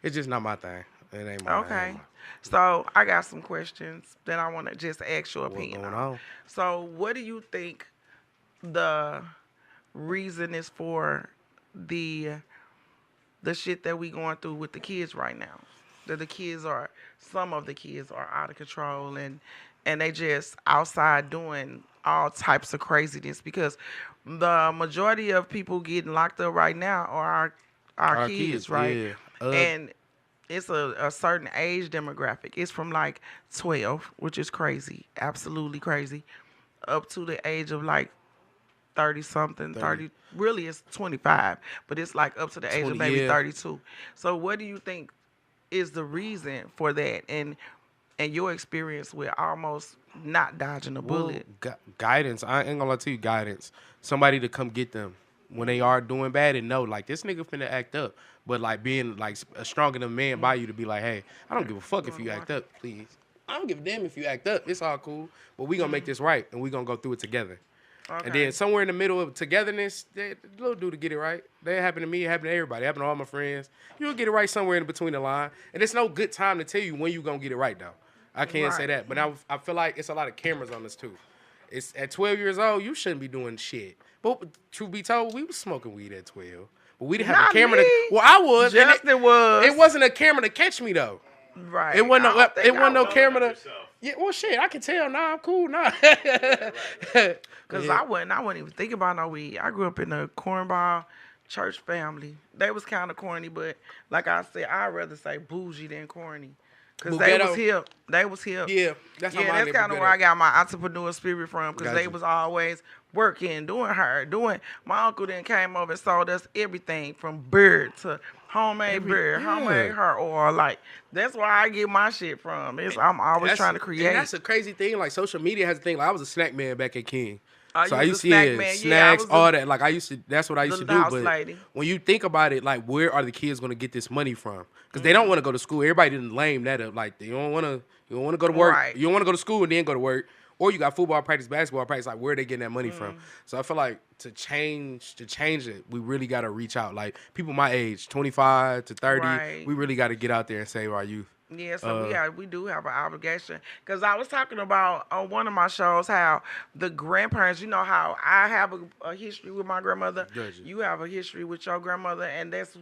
It's just not my thing. It ain't my Okay. thing. So I got some questions that I want to just ask your opinion going on. on? So what do you think the reason is for the shit that we going through with the kids right now? That some of the kids are out of control and they just outside doing all types of craziness because the majority of people getting locked up right now are our kids, right? Yeah. And it's a certain age demographic. It's from like 12, which is crazy, absolutely crazy, up to the age of like 30 something, 30. Really, it's 25, but it's like up to the age of 20, maybe yeah. 32. So, what do you think is the reason for that? And your experience with almost not dodging a bullet. Guidance. I ain't gonna lie to you, guidance. Somebody to come get them when they are doing bad and know, like, this nigga finna act up. But, like, being, like, a strong enough man by you to be like, hey, I don't give a fuck if you act up, please. I don't give a damn if you act up. It's all cool. But we gonna make this right, and we gonna go through it together. Okay. And then somewhere in the middle of togetherness, the little dude to get it right. That happened to me, it happened to everybody, it happened to all my friends. You'll get it right somewhere in between the line. And it's no good time to tell you when you gonna get it right, though. I can't say that. But I feel like it's a lot of cameras on this, too. It's at 12 years old, you shouldn't be doing shit. But truth be told, we was smoking weed at 12. But we didn't have Not a camera me. to... Well, I was. and Justin was. It wasn't a camera to catch me, though. Right. It wasn't no, it wasn't no camera to. Yourself. Yeah, well, shit, I can tell. Nah, I'm cool. Nah. Cause I wouldn't even think about no weed. I grew up in a cornball church family. They was kind of corny, but like I said, I'd rather say bougie than corny. Cause they was hip. They was hip. Yeah, that's how that's kind of where I got my entrepreneur spirit from. Cause they was always working, doing hard, doing. My uncle then came over and sold us everything from bird to homemade beer, homemade hair oil. Like, that's where I get my shit from. I'm always trying to create. And that's a crazy thing. Like, social media has a thing. Like, I was a snack man back at King. So I used to snacks, all that. Like, that's what I used to do. But when you think about it, like, where are the kids going to get this money from? Because they don't want to go to school. Everybody didn't lame that up. Like, you don't want to go to work. Right. You don't want to go to school and then go to work. Or you got football practice, basketball practice. Like, where are they getting that money from? So I feel like to change it, we really got to reach out. Like, people my age, 25 to 30, we really got to get out there and save our youth. Yeah, so we do have an obligation. Because I was talking about on one of my shows how the grandparents, you know how I have a history with my grandmother. Gotcha. You have a history with your grandmother, and that's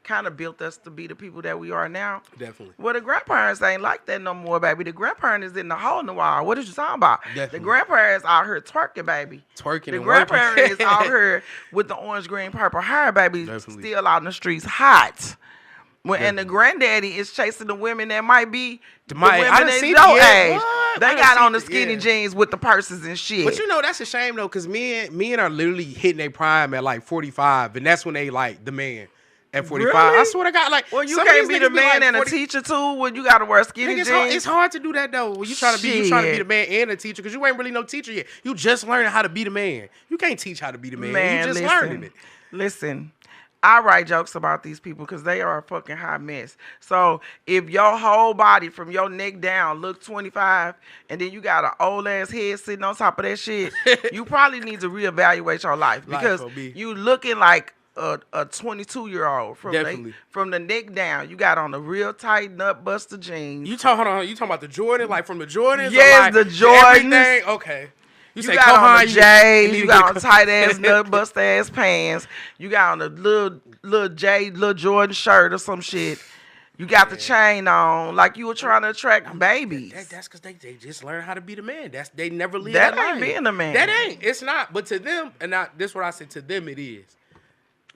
kind of built us to be the people that we are now. Definitely. Well, the grandparents ain't like that no more, baby. The grandparents is in the hole in the wall. What is you talking about? Definitely. The grandparents out here twerking, baby. Twerking the and grandparents is working. out here with the orange, green, purple hair, baby. Definitely. Still out in the streets hot. And the granddaddy is chasing the women that might be the women that's your age. They got on the skinny jeans with the purses and shit. But you know, that's a shame though, because men are literally hitting their prime at like 45, and that's when they like the man. At 45, really? I swear to God, like, well, you can't be the man and a teacher too when you got to wear skinny jeans. It's hard to do that though. When you trying to be the man and a teacher, because you ain't really no teacher yet. You just learning how to be the man. You can't teach how to be the man. You just learning it. Listen, I write jokes about these people because they are a fucking hot mess. So if your whole body from your neck down look 25 and then you got an old ass head sitting on top of that shit, you probably need to reevaluate your life because you looking like a 22-year-old from the neck down. You got on the real tight nut buster jeans. You talking about the Jordan, like from the Jordans? Yes, the Jordans. Everything? Okay. You say got on the J's, you got on tight ass nut nut bust ass pants. You got on a little Jordan shirt or some shit. You got the chain on, like you were trying to attract babies. That's because they just learn how to be the man. They never leave that that ain't being a man. That ain't. It's not. But to them, this is what I said. To them, it is.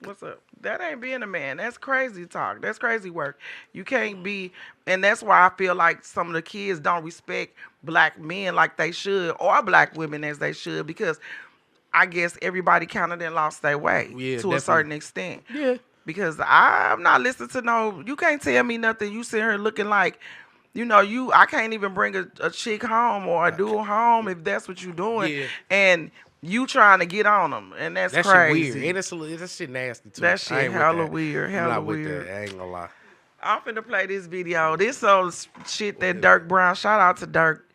What's up? That ain't being a man. That's crazy talk. That's crazy work. You can't be, and that's why I feel like some of the kids don't respect black men like they should, or black women as they should, because I guess everybody kind of then lost their way to a certain extent. Yeah. Because I'm not listening to no, you can't tell me nothing. You sit here looking like, I can't even bring a chick home or a dude home if that's what you're doing. Yeah. And you trying to get on them, and that's crazy. Shit weird. And that shit nasty too. That shit hella weird. Hella weird. I ain't gonna lie. I'm finna play this video. This some shit that Dirk Brown, shout out to Dirk,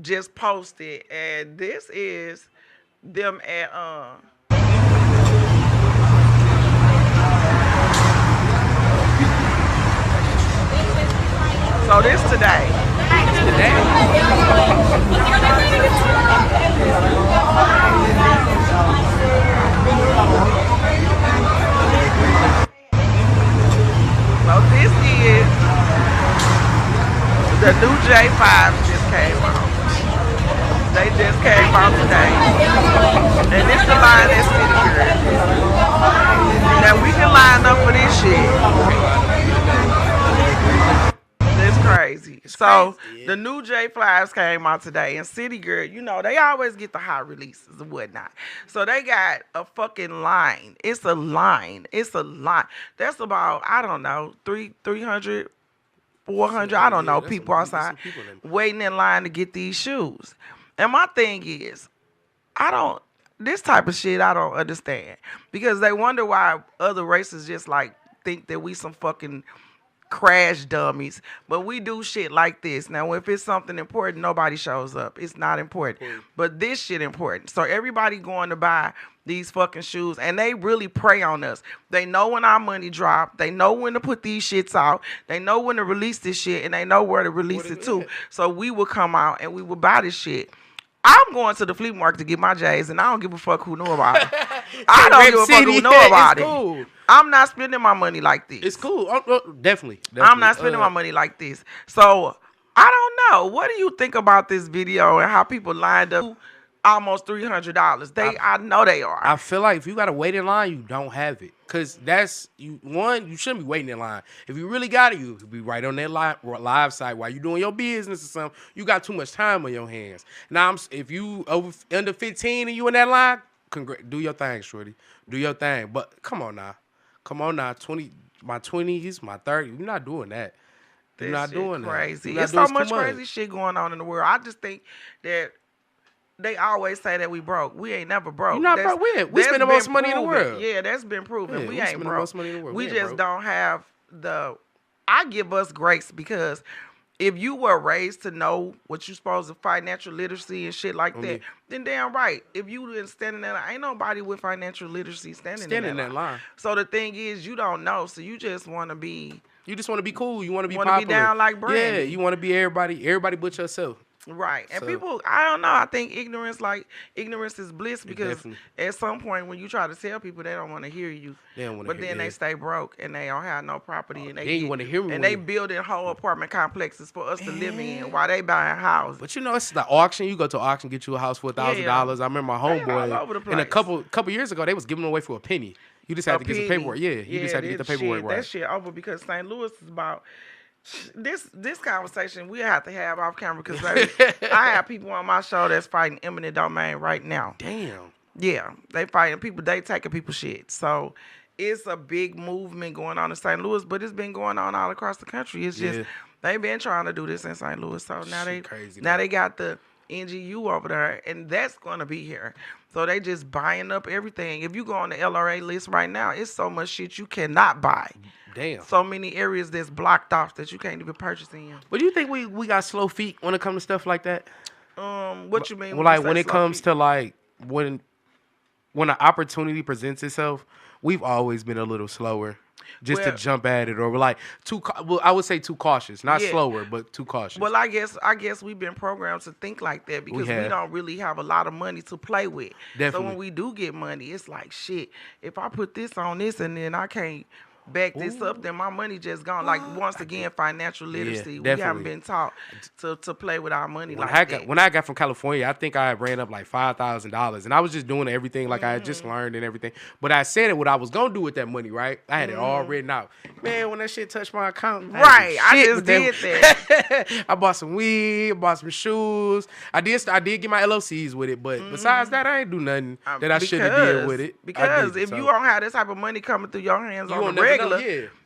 just posted, and this is them at So this today. So this is the new J5 just came out. They just came out today. And this the line that's City Girl. Now we can line up for this shit. Crazy. The new J5s came out today, and City Girl, they always get the hot releases and whatnot. So they got a fucking line. It's a line. That's about, I don't know, 300, 400, I don't know, people outside waiting in line to get these shoes. And my thing is, this type of shit I don't understand, because they wonder why other races just like think that we some fucking crash dummies, but we do shit like this. Now, if it's something important, nobody shows up. It's not important. But this shit important. So everybody going to buy these fucking shoes, and they really prey on us. They know when our money drop. They know when to put these shits out. They know when to release this shit, and they know where to release it to. So we will come out and we will buy this shit. I'm going to the flea market to get my J's, and I don't give a fuck who know about it. I don't give a fuck who know about it. I'm not spending my money like this. It's cool. Definitely. I'm not spending my money like this. So I don't know. What do you think about this video and how people lined up almost $300? I know they are. I feel like if you gotta wait in line, you don't have it. Cause you shouldn't be waiting in line. If you really got it, you could be right on that live site while you doing your business or something. You got too much time on your hands. Now, if you under 15 and you in that line, do your thing, shorty. Do your thing. But come on now. 20, my 20s, my 30s. You're not doing that. You're not doing crazy. that. It's so much crazy shit going on in the world. I just think that they always say that we broke. We ain't never broke. You're not broke. We spend the most money in the world. Yeah, that's been proven. Yeah, we ain't broke. The most money in the world. We just don't have I give us grace because if you were raised to know what you're supposed to financial literacy and shit like that, then damn right. If you didn't stand in that line, ain't nobody with financial literacy standing in that line. So the thing is, you don't know. So you just want to be. You just want to be cool. You want to be popular. Be down like Brandy. Yeah, you want to be everybody but yourself. Right. And people, I don't know, I think ignorance is bliss because at some point when you try to tell people, they don't want to hear you. They don't want to hear you. But then they stay broke and they don't have no property and they want to hear me. And they building whole apartment complexes for us to live in while they buying houses. But you know, it's the auction. You go to an auction, get you a house for $1,000. I remember my homeboy, and a couple years ago, they was giving them away for a penny. You just had to get some paperwork. Yeah, you just had to get the paperwork right. That shit over because St. Louis is about this conversation we have to have off camera because I have people on my show that's fighting eminent domain right now. Damn. Yeah, they fighting people. They taking people shit. So it's a big movement going on in St. Louis, but it's been going on all across the country. It's just they've been trying to do this in St. Louis. So now they got the NGU over there, and that's going to be here. So they just buying up everything. If you go on the LRA list right now, it's so much shit you cannot buy. Damn. So many areas that's blocked off that you can't even purchase in. But do you think we got slow feet when it comes to stuff like that? What you mean? Well, like when it comes to like when an opportunity presents itself, we've always been a little slower. Just to jump at it, or like I would say too cautious, not slower, but too cautious. Well, I guess we've been programmed to think like that because we don't really have a lot of money to play with. Definitely. So when we do get money, it's like shit. If I put this on this and then I can't back this up, then my money just gone. Like once again, financial literacy. We haven't been taught to play with our money when I got from California, I think I ran up like $5,000, and I was just doing everything like I had just learned and everything. But I said what I was gonna do with that money, right? I had it all written out. Man, when that shit touched my account, I just did that. I bought some weed, bought some shoes. I did get my LLCs with it, but besides that, I ain't do nothing that I should have did with it. Because if you don't have this type of money coming through your hands on the regular,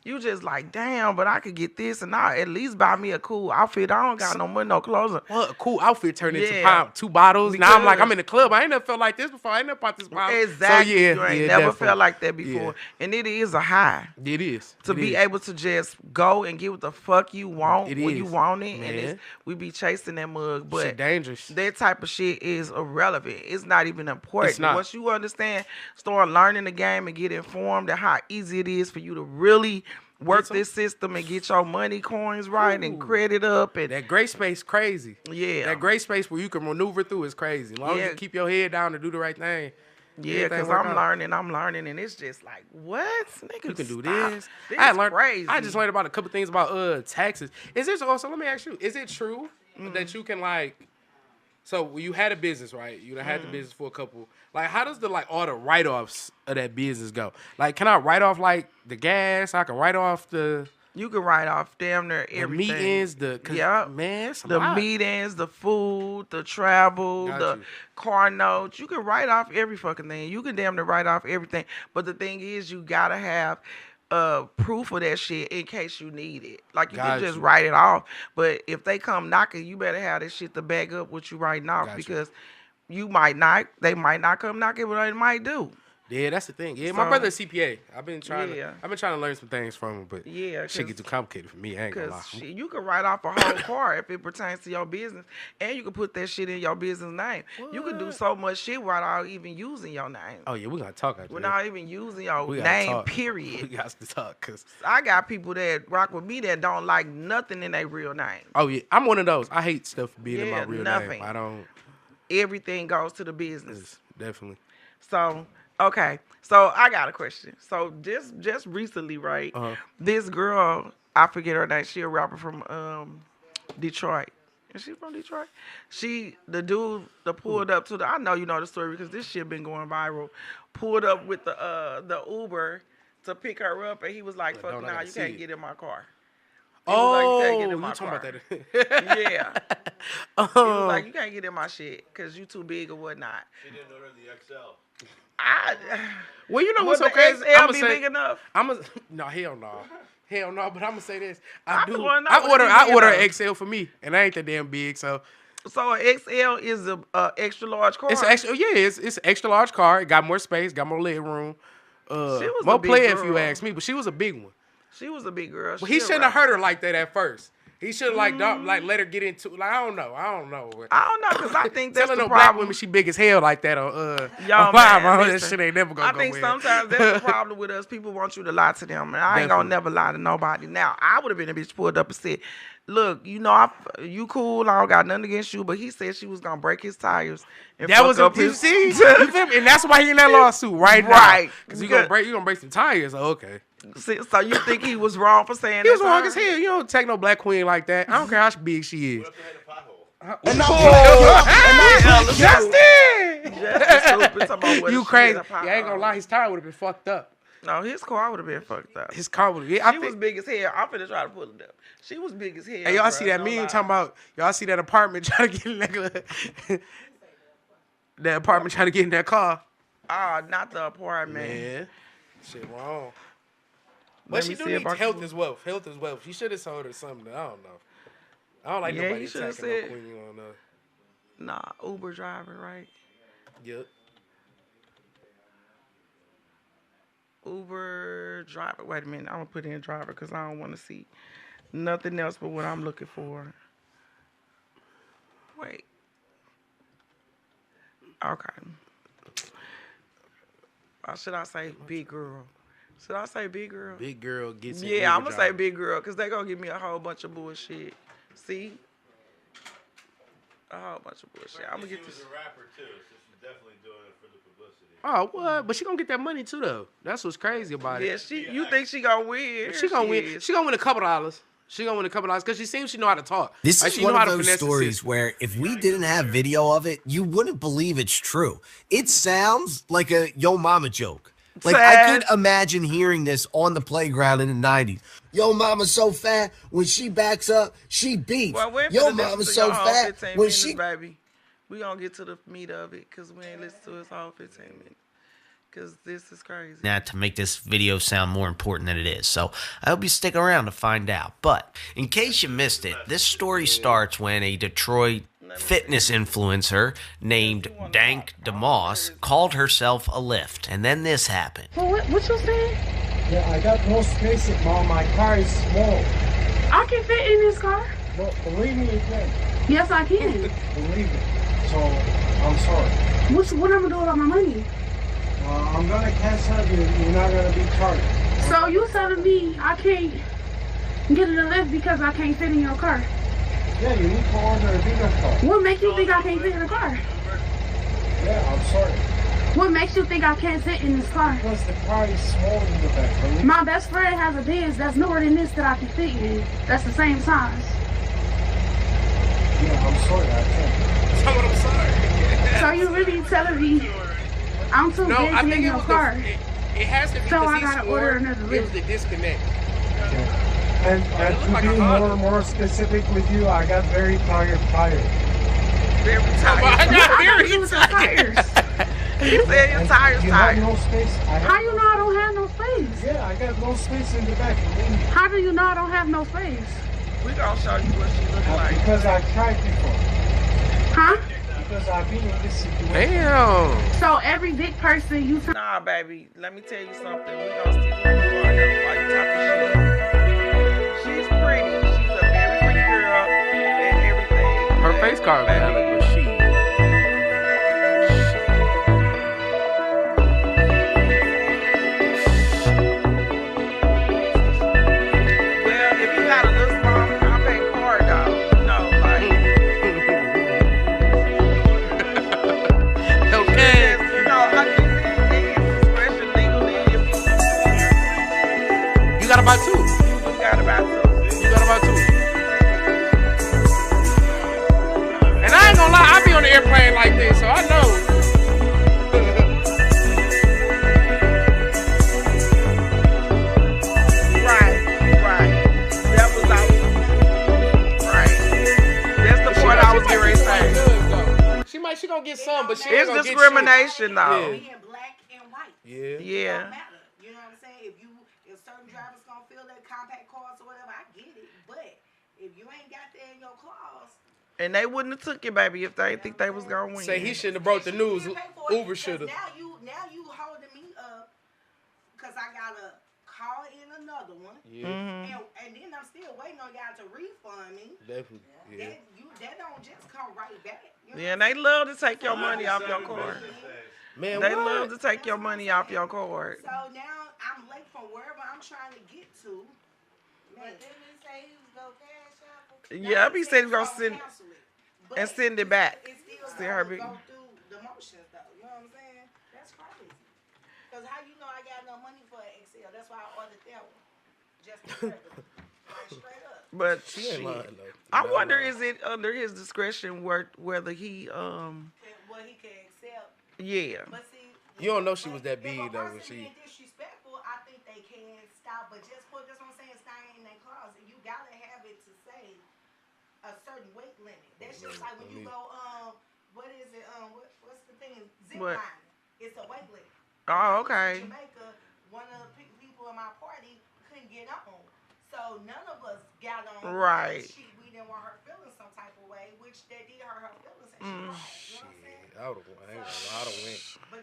you just like, damn, but I could get this and I at least buy me a cool outfit. I don't got no money, no clothes. Well, a cool outfit turned into 2 bottles. Now I'm like, I'm in the club. I ain't never felt like this before. I ain't never bought this bottle. Exactly. So you ain't never felt like that before. And it is a high. It is. To be able to just go and get what the fuck you want when you want it. Man. And we be chasing that mug. But shit dangerous. That type of shit is irrelevant. It's not even important. It's not. Once you understand, start learning the game and get informed of how easy it is for you to really work this system and get your money coins right and credit up. And that gray space crazy. Yeah. That gray space where you can maneuver through is crazy. As long as you keep your head down and do the right thing. Yeah, because I'm learning, and it's just like, what? Nigga, you can do this. Crazy. I just learned about a couple things about taxes. Is this also, let me ask you, is it true that you can like, so you had a business, right? You done had the business for a couple. Like, how does all the write-offs of that business go? Like, can I write off like the gas? I can write off the. You can write off damn near everything. The meetings, the meetings, the food, the travel, car notes. You can write off every fucking thing. You can damn near write off everything. But the thing is, you gotta have proof of that shit in case you need it. Like you can just write it off. But if they come knocking, you better have this shit to back up what you writing off because you might not. They might not come knocking, but they might do. Yeah, that's the thing. Yeah, so, my brother's CPA. I've been trying to learn some things from him, but shit get too complicated for me. I ain't gonna lie. You can write off a whole car if it pertains to your business, and you can put that shit in your business name. What? You can do so much shit without even using your name. Oh yeah, we gotta talk. Without even using your name. Period. We got to talk because I got people that rock with me that don't like nothing in their real name. Oh yeah, I'm one of those. I hate stuff being in my real name. I don't. Everything goes to the business. Definitely. So. Okay, so I got a question. So just recently, right? This girl, I forget her name. She a rapper from Detroit. Is she from Detroit? The dude that pulled up to I know you know the story because this shit been going viral. Pulled up with the Uber to pick her up, and he was like, "Fuck, nah, you can't get in my car." He was like, you can't get in my car. Talking about that? Yeah. He was like, you can't get in my shit because you too big or whatnot. She didn't order the XL. Well, you know what's so Would the crazy? XL be big enough? No, hell no. Hell no, but I'm gonna say this. I I order an XL for me, and I ain't that damn big, so. So an XL is a extra large car. It's an extra large car. It got more space, got more leg room. More play if you ask me, but she was a big one. She was a big girl. Well, he shouldn't have hurt her like that at first. He should have let her get into I don't know because I think that's telling the no black problem. woman she big as hell like that on Y'all, live. man, That shit ain't never gonna go I think well. sometimes that's the problem with us. People want you to lie to them, and I ain't gonna never lie to nobody. Now I would have been a bitch pulled up and said, "Look, you know, you cool. I don't got nothing against you." But he said she was gonna break his tires. And That was you feel me? And that's why he in that lawsuit right now. Because you gonna break some tires. Oh, okay. So you think he was wrong for saying that? He was wrong as hell. You don't take no black queen like that. I don't care how big she is. And You crazy? I ain't gonna lie. His tire would have been fucked up. No, his car would have been fucked up. His car would have. She was big as hell. I'm finna try to pull it up. She was big as hell. Hey, y'all see that meme talking about? Y'all see that apartment trying to get in that apartment trying to get in that car? Not the apartment. Man, shit wrong. But she do need health as well. Health as well. She should have told her something. I don't know. I don't like nobody attacking no queen on the. Nah, Uber driver, right? Yep. Uber driver. Wait a minute. I'm gonna put in driver because I don't want to see nothing else but what I'm looking for. Wait. Okay. Or should I say big girl? Should I say big girl? Big girl gets in. Yeah, I'm gonna say big girl because they gonna give me a whole bunch of bullshit. See? A whole bunch of bullshit. I'm gonna get this. She was a rapper too, so she's definitely doing it for the publicity. Oh, what? But she gonna get that money too, though. That's what's crazy about it. Yeah, you think she gonna win? She gonna win. She gonna win a couple dollars. She gonna win a couple dollars because she seems she know how to talk. This is one of those stories where if we didn't have video of it, you wouldn't believe it's true. It sounds like a Yo Mama joke. Like, I could imagine hearing this on the playground in the 90s. Yo mama's so fat, when she backs up, she beats. Well, Yo mama's so fat, when she... Baby. We gonna get to the meat of it because we ain't listened to his whole 15 minutes. Because this is crazy. Now, to make this video sound more important than it is. So, I hope you stick around to find out. But, in case you missed it, this story starts when a Detroit fitness influencer named Dank DeMoss called herself a lift. And then this happened. Well, what you saying? Yeah, I got no space at all. My car is small. I can fit in this car. No, believe me, you can. Yes, I can. Believe me. So, I'm sorry. What I'm gonna do about my money? I'm gonna cancel it. You're not gonna be charged. So you telling me I can't get in a lift because I can't fit in your car? Yeah, you need to order a bigger car. What makes you think I can't fit in the car? Yeah, I'm sorry. What makes you think I can't fit in this car? Because the car is small in the back. My best friend has a Benz that's newer than this that I can fit in. That's the same size. Yeah, I'm sorry. I can't. Tell her I'm sorry. So you really telling me I'm too big in your car? It has to be. So I gotta order another lift. It was the disconnect. Yeah. And to be more specific with you, I got very tired. Very tired. I got very tired. You said your tires you tired. Have no space. How you know I don't have no space? Yeah, I got no space in the back. How do you know I don't have no space? We gonna show you what she looks like. Because I tried before. Huh? Because I've been in this situation. Damn. So every big person you... Nah, baby. Let me tell you something. We gonna stick with the car now while you talking shit. She's pretty. She's a very pretty girl and everything. Her face card valid, but she. Well, if you got a little small, I pay card though. No, like. Okay. You know, I think got about 2. You got about 2. You got about 2. And I ain't gonna lie, I be on the airplane like this, so I know. She gonna get some, but she ain't gonna discrimination get though. Being black and white. Yeah. Yeah. Don't matter. You know what I'm saying? If certain drivers gonna feel that compact cars or whatever, I get it. But if you ain't got that in your clause, and they wouldn't have took it, baby, if they think they was gonna win. Say he shouldn't have broke the news. Uber should have. Now you holding me up because I gotta call in another one. Yeah. And then I'm still waiting on y'all to refund me. Definitely. Yeah. That don't just come right back. You know Yeah, and they love to take your money off your card. Man, they what? love to take your money off your card. So now I'm late from wherever I'm trying to get to. Man, didn't he say he was gonna cash out? Yeah, he said he was gonna send it back. Send her back. Go through the motions though. You know what I'm saying? That's crazy. Because how you know I got no money for an Excel? That's why I ordered that one. Just like straight up. But she ain't lying though. I wonder, is it under his discretion whether he what he can accept? Yeah. But see, you don't know she was that big though when she. Being disrespectful, I think they can stop. But just what I'm saying, staying in that closet, you gotta have it to say a certain weight limit. That's just like when you go what is it what's the thing? Zip lining. It's a weight limit. Oh, okay. In Jamaica, one of the people in my party couldn't get on. So none of us got on. Right. We didn't want her feeling some type of way, which they did hurt her feelings. And she cried. You know what I'm saying? I don't win.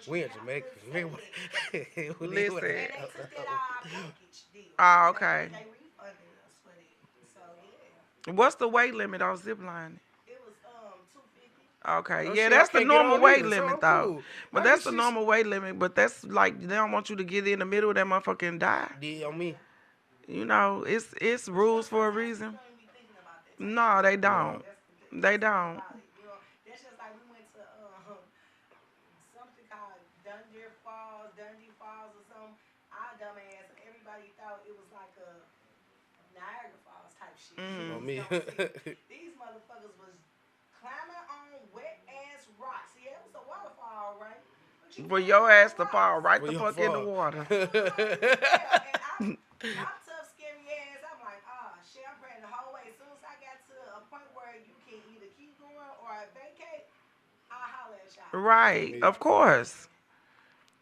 We in Jamaica. Listen. And they took that package deal. Oh, okay. They refunded us for it. So yeah. What's the weight limit on zip lining? It was 250. Okay, Oh, yeah, shit, that's I the can't get normal on weight either, so limit I'm though. cool. But that's the normal weight limit. But that's like they don't want you to get in the middle of that motherfucker and die. Yeah, on me. You know, it's rules for a reason. No, they don't. They don't. That's just like we went to something called Dundee Falls or something. Our dumb ass, and everybody thought it was like a Niagara Falls type shit. On me. These motherfuckers was climbing on wet ass rocks. Yeah, it was a waterfall, right? For your ass to fall right the Well, fuck in the water. I'm tough, scary ass. I'm like, shit, I'm praying the whole way. As soon as I got to a point where you can either keep going or vacate, I'll holler at y'all. Right, of course.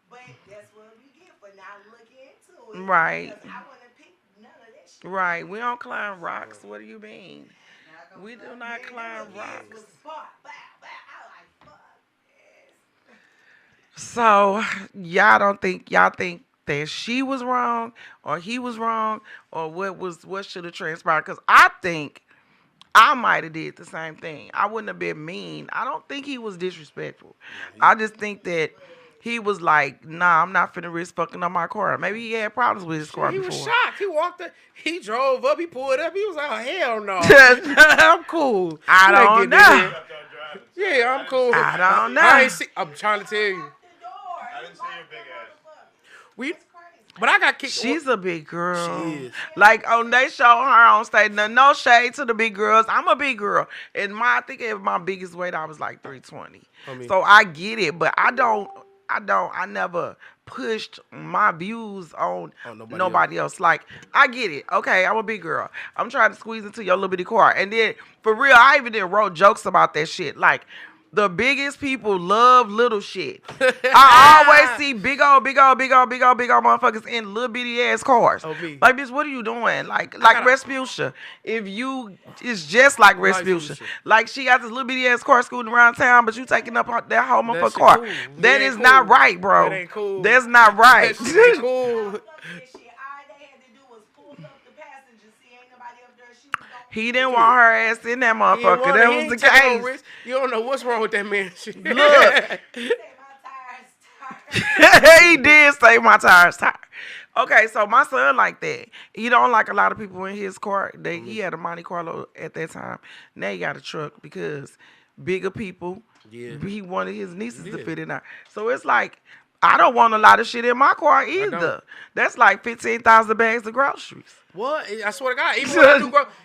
But that's what we get for not looking into it. Right. Because I wouldn't pick none of that shit. Right, we don't climb rocks. What do you mean? We do not climb rocks. So y'all think that she was wrong or he was wrong or what should have transpired? Because I think I might have did the same thing. I wouldn't have been mean. I don't think he was disrespectful. I just think that he was like, nah, I'm not finna risk fucking up my car. Maybe he had problems with his car He before. was shocked. He walked up. He drove up. He pulled up. He was like, oh, hell no. I'm cool. I don't know. Yeah, I'm cool. I don't know. I ain't see, I'm trying to tell you. I didn't see your big ass. But I got kicked. She's a big girl. She is. Like they show her on stage. No shade to the big girls. I'm a big girl. And I think at my biggest weight I was like 320. So I get it, but I never pushed my views on nobody else. Like, I get it. Okay, I'm a big girl. I'm trying to squeeze into your little bitty car. And then, for real, I even wrote jokes about that shit. Like, the biggest people love little shit. I always see big old motherfuckers in little bitty ass cars. Like, bitch, what are you doing? Like Respucia. It's just like Respucia. Like, she got this little bitty ass car scooting around town, but you taking up that whole motherfucking car. Cool. That is not right, bro. That ain't cool. That's not right. That shit ain't cool. He didn't want her ass in that motherfucker. That was the case. You don't know what's wrong with that man. Look. He did say my tires tired. Okay, so my son like that. He don't like a lot of people in his car. He had a Monte Carlo at that time. Now he got a truck because bigger people. Yeah. He wanted his nieces to fit in there. So it's like, I don't want a lot of shit in my car either. That's like 15,000 bags of groceries. What? I swear to God,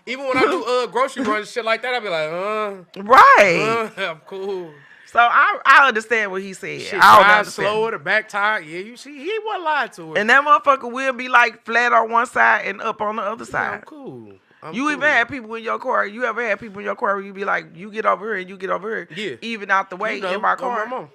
even when I do grocery runs and shit like that, I be like, right. I'm cool. So I understand what he said. Shit, I don't drive understand. slower, the back tire. Yeah, you see, he wasn't lying to it. And that motherfucker will be like flat on one side and up on the other side. I'm cool. You even had people in your car. You ever had people in your car where you be like, you get over here and you get over here. Yeah. Even out the way in my car.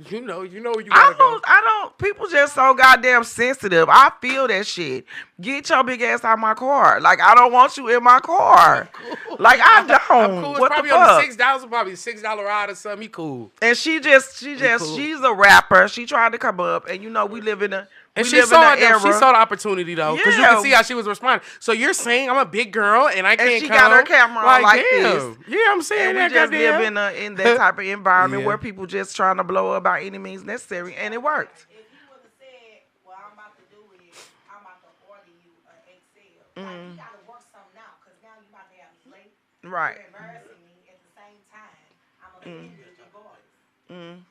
You know where you gotta go. I don't. People just so goddamn sensitive. I feel that shit. Get your big ass out my car. Like I don't want you in my car. Cool. Like I don't. I'm cool. It's what probably the fuck? on the $6, probably $6 ride or something. He cool. And she's a rapper. She tried to come up, and you know we live in a. And she saw the opportunity though, because you can see how she was responding. So you're saying I'm a big girl and I can't. And she got her camera on like this. Yeah, I'm saying and that. We just live in that type of environment where people just trying to blow up by any means necessary, and it worked. If you would have said, "What I'm about to do is I'm about to order you an XL," like you got to work something out, because now you about to have me late. Right. You're embarrassing me at the same time. I'm offended regardless.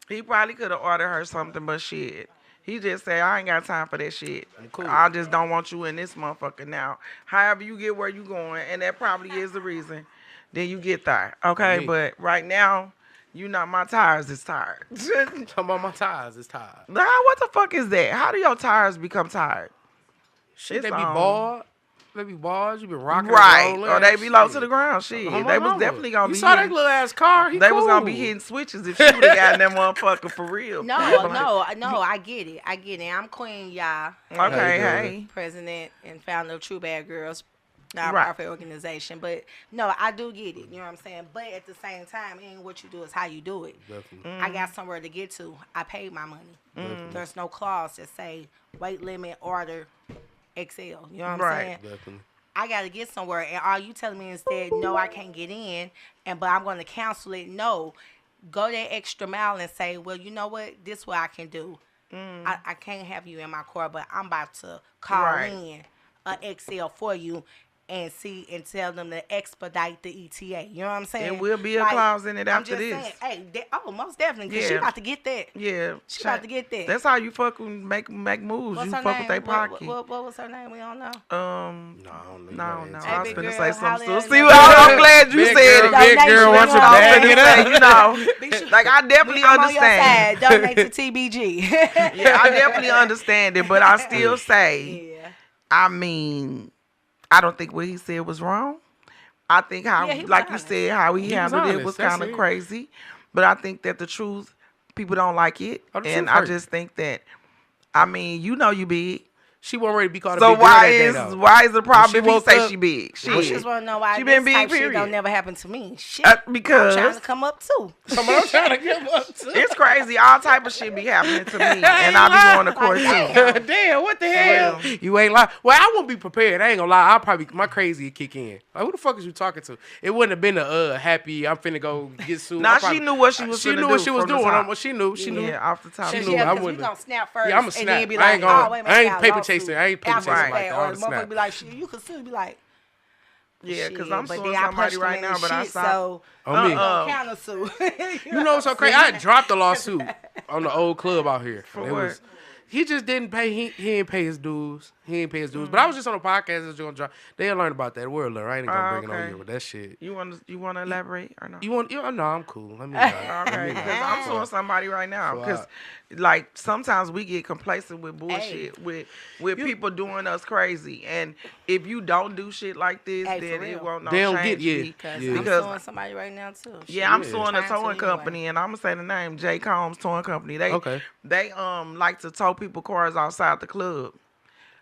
He probably could have ordered her something, but shit. He just said, I ain't got time for that shit. Cool. I just don't want you in this motherfucker now. However you get where you going, and that probably is the reason, then you get there. Okay, but right now, you know my tires is tired. Talking about my tires is tired. Nah, what the fuck is that? How do your tires become tired? Shit, they be bald. They be bald. You been rocking right, and or they be low to the ground. Shit, they was definitely gonna be. You saw that little ass car. They was gonna be hitting switches if she would have gotten that motherfucker for real. No, I get it. I'm Queen, y'all. Okay, hey. President and founder of True Bad Girls, nonprofit organization. But no, I do get it. You know what I'm saying? But at the same time, ain't what you do is how you do it. Definitely. I got somewhere to get to. I paid my money. There's no clause that say weight limit order XL. You know what I'm saying? Definitely. I got to get somewhere, and are you telling me instead, no, I can't get in, but I'm going to cancel it? No. Go that extra mile and say, well, you know what? This is what I can do. I can't have you in my car, but I'm about to call in an XL for you and tell them to expedite the ETA. You know what I'm saying? There will be a clause in it after this. Saying, hey, most definitely, because she about to get that. Yeah. She about to get that. That's how you fucking make moves. What's you her fuck name? with their pocket. What was her name? We don't know. No. I was big finna girl, say something. holla See, at I'm glad you said it. Big girl, want you bag it up. You know, like I definitely understand. Donate to TBG. Yeah, I definitely understand it, but I still say, I mean, I don't think what he said was wrong. I think like you said, how he handled it was kind of crazy. But I think that the truth, people don't like it. And I just think that, I mean, you know you big. She wasn't ready to be called a so big girl that day, though. why is the problem if he say she big? I just want to know why she been this big, type period. shit don't never happen to me. Shit, because I'm trying to come up too. I'm trying to come up too. It's crazy. All type of shit be happening to me, and I be going to court too. Damn, what the hell? You ain't lying. Well, I won't be prepared. I ain't gonna lie. My crazy would kick in. Like, who the fuck is you talking to? It wouldn't have been a happy. I'm finna go get sued. Nah, she knew what she was. She knew what she was doing. She knew. Yeah, off the top. She knew. Yeah, we gonna snap first. Yeah, I'm a snap. And then be like, I ain't paper chasing. I ain't paper chasing like that. Or the motherfucker be like, shit, you could still be like, yeah, because I'm suing somebody right now, but I saw. On me. Counter sue. You know what's so crazy? I dropped the lawsuit on the old club out here. For what? He just didn't pay. He didn't pay his dues. But I was just on a podcast that's gonna drop. They'll learn about that. We'll learn. I ain't gonna bring it on here with that shit. You want to elaborate or no? No, I'm cool. Let me. Okay, because I'm suing somebody right now. Because like sometimes we get complacent with bullshit with people doing us crazy, and if you don't do shit like this, then it won't no change. Because I'm suing somebody right now too. Yeah, I'm suing a towing company, and I'm gonna say the name J. Combs Towing Company. They like to tow people cars outside the club.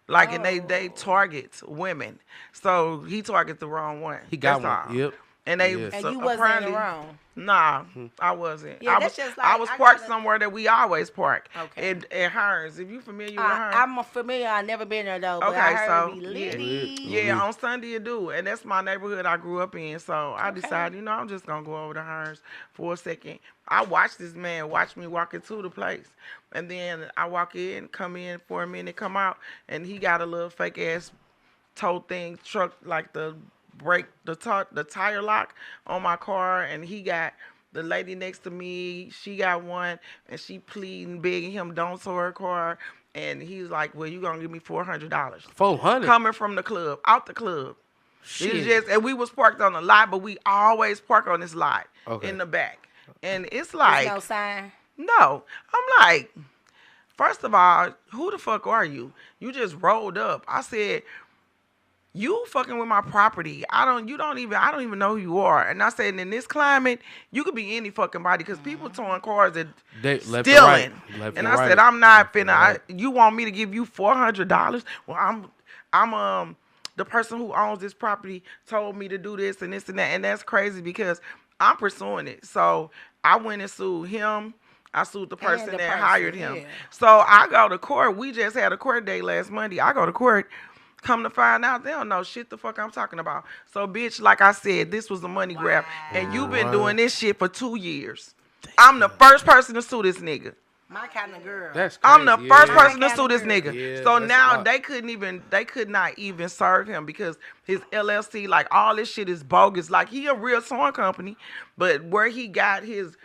Like, and they target women. So he targets the wrong one. He got That's one. Yep. And they and you wasn't in the wrong. Nah, I wasn't. Yeah, I was parked somewhere that we always park. Okay. At Hearns. If you familiar with Hearns. I'm familiar. I've never been there though. But okay, I heard so it be yeah, on Sunday you do, and that's my neighborhood I grew up in. So I decided, I'm just gonna go over to Hearns for a second. I watched this man watch me walk into the place, and then I walk in, come in for a minute, come out, and he got a little fake ass tow thing truck like the brake, the tire lock on my car, and he got The lady next to me, she got one, and she pleading, begging him, don't tow her car. And he's like, well, you going to give me $400. $400? Coming from the club, out the club. Shit. It's just, and we was parked on the lot, but we always park on this lot in the back. And it's like. There's no sign? No. I'm like, first of all, who the fuck are you? You just rolled up. I said, you fucking with my property. I don't even know who you are. And I said, in this climate, you could be any fucking body because people towing cars and stealing. And I said, I'm not finna. You want me to give you $400? Well, I'm the person who owns this property told me to do this and this and that. And that's crazy because I'm pursuing it. So I went and sued him. I sued the person that hired him. Yeah. So I go to court. We just had a court date last Monday. I go to court. Come to find out, they don't know shit the fuck I'm talking about. So, bitch, like I said, this was a money grab. And you've been doing this shit for 2 years. I'm the first person to sue this nigga. My kind of girl. That's crazy. I'm the first person to sue this nigga. Yeah, so now they could not even serve him because his LLC, like all this shit is bogus. Like he a real towing company, but where he got his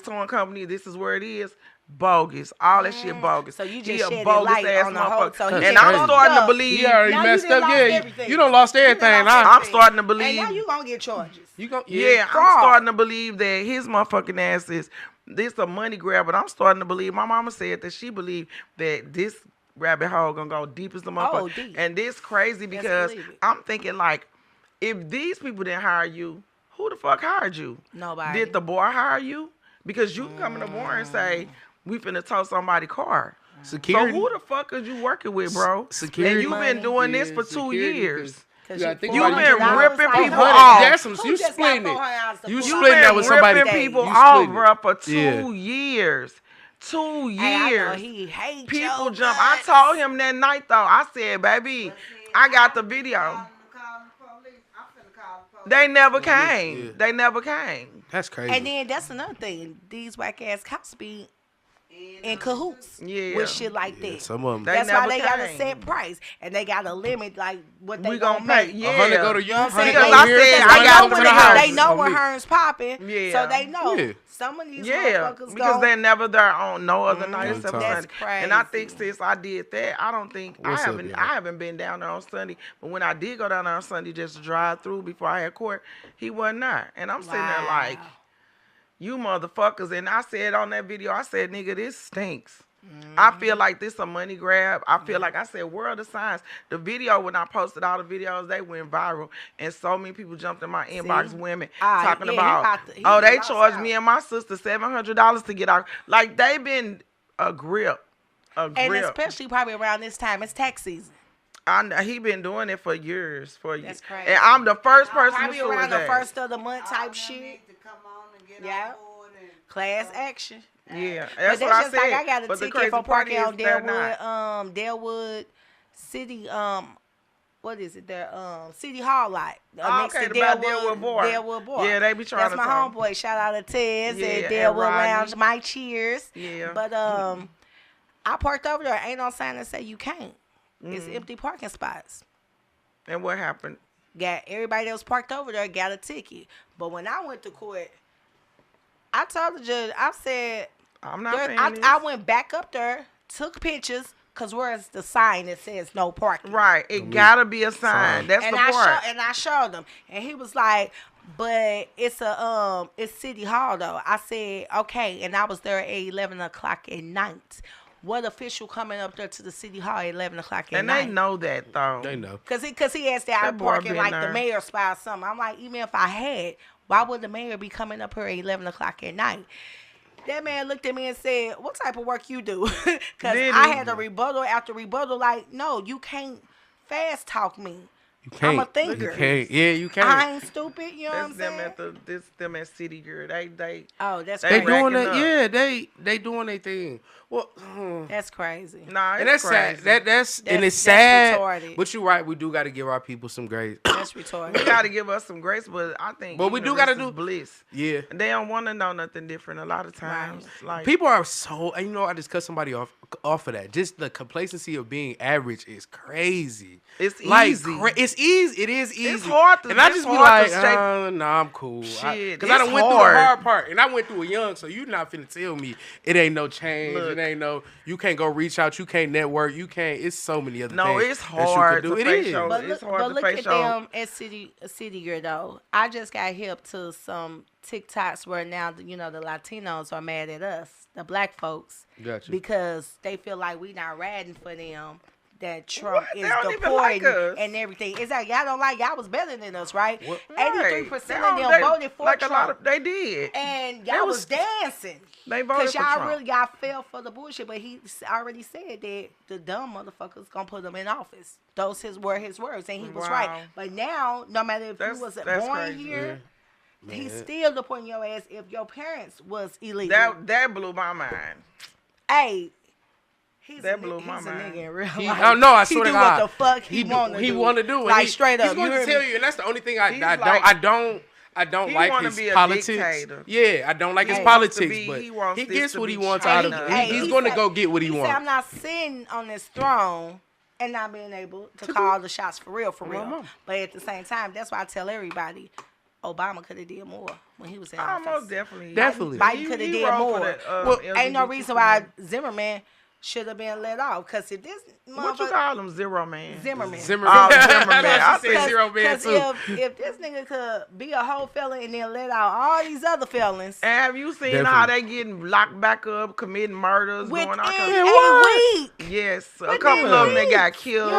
towing company, this is where it is. Bogus, all that shit bogus. So you just a bogus ass motherfucker, so and I'm starting to believe. He already messed up. Yeah, you done lost everything. I'm starting to believe. And now you gonna get charges. I'm starting to believe that his motherfucking ass is this a money grab. But I'm starting to believe. My mama said that she believed that this rabbit hole gonna go deep as the motherfucker. Deep. And this crazy because I'm thinking like, if these people didn't hire you, who the fuck hired you? Nobody. Did the boy hire you? Because you can come in the bar and say, we finna tow somebody's car. Security. So who the fuck is you working with, bro? Security. And you've been doing this for 2 years. You've been ripping people off. You splitting it. You splitting that with somebody. Ripping people off, bro, for 2 years. 2 years. Hey, I know he hates people jump. I told him that night though. I said, baby, I got the video. They never came. Yeah. They never came. That's crazy. And then that's another thing. These whack ass cops be in cahoots with shit like that. Some of them. That's why they got a set price and they got a limit like what they gonna pay. Yeah, 100 go to you. 100 because go here. They know when Hearn's popping. Yeah. So they know. Yeah. Some of these motherfuckers because they're never there on no other night except That's Sunday. crazy. And I think since I did that, I don't think What's I up, haven't been down there on Sunday. But when I did go down there on Sunday just to drive through before I had court, he wasn't there. And I'm sitting there like, you motherfuckers. And I said on that video, I said, nigga, this stinks. I feel like this a money grab. I feel like I said World of Science. The video, when I posted all the videos, they went viral. And so many people jumped in my inbox, women, talking about, they charged me and my sister $700 to get out. Like, they been a grip. And especially probably around this time. It's tax season. He been doing it for years. That's crazy. And I'm the first person probably to sue around his the ass. first of the month type shit. Yeah. Class action. Yeah, that's what I just said. Like I got a but ticket for parking on Delwood City. What is it? Their City Hall lot next to Delwood Bar. Yeah, they be trying. That's my homeboy. Shout out to Tez at Delwood Lounge. My cheers. Yeah. But I parked over there. Ain't no sign that say you can't. It's empty parking spots. And what happened? Got everybody that was parked over there got a ticket. But when I went to court, I told the judge, I said, I'm not paying this. I went back up there, took pictures, because where's the sign that says no parking? Right. It gotta be a sign. That's the part. And I showed him. And he was like, but it's City Hall though. I said, okay. And I was there at 11 o'clock at night. What official coming up there to the City Hall at 11 o'clock at night? And they know that though. They know. Cause he asked that I'm parking like the mayor's spot or something. I'm like, even if I had, why would the mayor be coming up here at 11 o'clock at night? That man looked at me and said, what type of work you do? Because I had a rebuttal after rebuttal. Like, no, you can't fast talk me. You can't. I'm a thinker. You can't. Yeah, you can't. I ain't stupid. You know what I'm saying? That's them at City Girl. That's they crazy. doing that. Yeah, they doing their thing. Well, that's crazy. Nah, and that's crazy. sad. That's and it's sad. Retarded. But you're right. We do got to give our people some grace. That's retarded. We got to give us some grace, but I think. But we do got to do bliss. Yeah. They don't want to know nothing different a lot of times. Right. Like people are so. And I just cut somebody off of that. Just the complacency of being average is crazy. It's like, easy. It's easy. It is easy. It's hard to. And I just be like, nah, I'm cool. Shit, because I done went through the hard part, and I went through it young. So you not finna tell me it ain't no change. Look, it ain't no. You can't go reach out. You can't network. You can't. It's so many other things. No, it's hard to face your. But It's look, hard but to look face at your. them at City Gear though. I just got hip to some TikToks where now the Latinos are mad at us, the black folks, Gotcha. because they feel like we not riding for them. That Trump What? is They don't even deporting like us. and everything. It's like y'all don't like y'all was better than us, right? 83% of They them voted for like Trump. A lot of, they did. And y'all was dancing. They voted Because for y'all Trump. y'all fell for the bullshit. But he already said that the dumb motherfuckers gonna put him in office. Those were his words, and he was right. But now, no matter if you was born crazy. here, he's still deporting your ass if your parents was illegal. That blew my mind. Hey. He's That a blew my mind. nigga in real He, life. oh no, I swear to do God. what the fuck he want to do. do. Like straight up. He's going you to hear tell me? you, and that's the only thing He's like- I don't He like wanna his be a politics. dictator. Yeah, I don't like his He wants to politics, be- but he wants he this gets to what be he wants China. out of Hey, it. He's he going to said- go get what he said, wants. I'm not sitting on this throne and not being able to call the shots for real. But at the same time, that's why I tell everybody, Obama could have did more when he was in office. Almost definitely. Biden could have did wrote more. for the, Ain't no LGBT reason why Zimmerman should have been let off. Because if this What you call him? Zero Man. Zimmerman. Oh, Zimmerman. I said said Zero Man too. If this nigga could be a whole felon and then let out all these other felons. And have you seen how they getting locked back up, committing murders, Within going on? a week. Yes, a Within couple a of them that week. got killed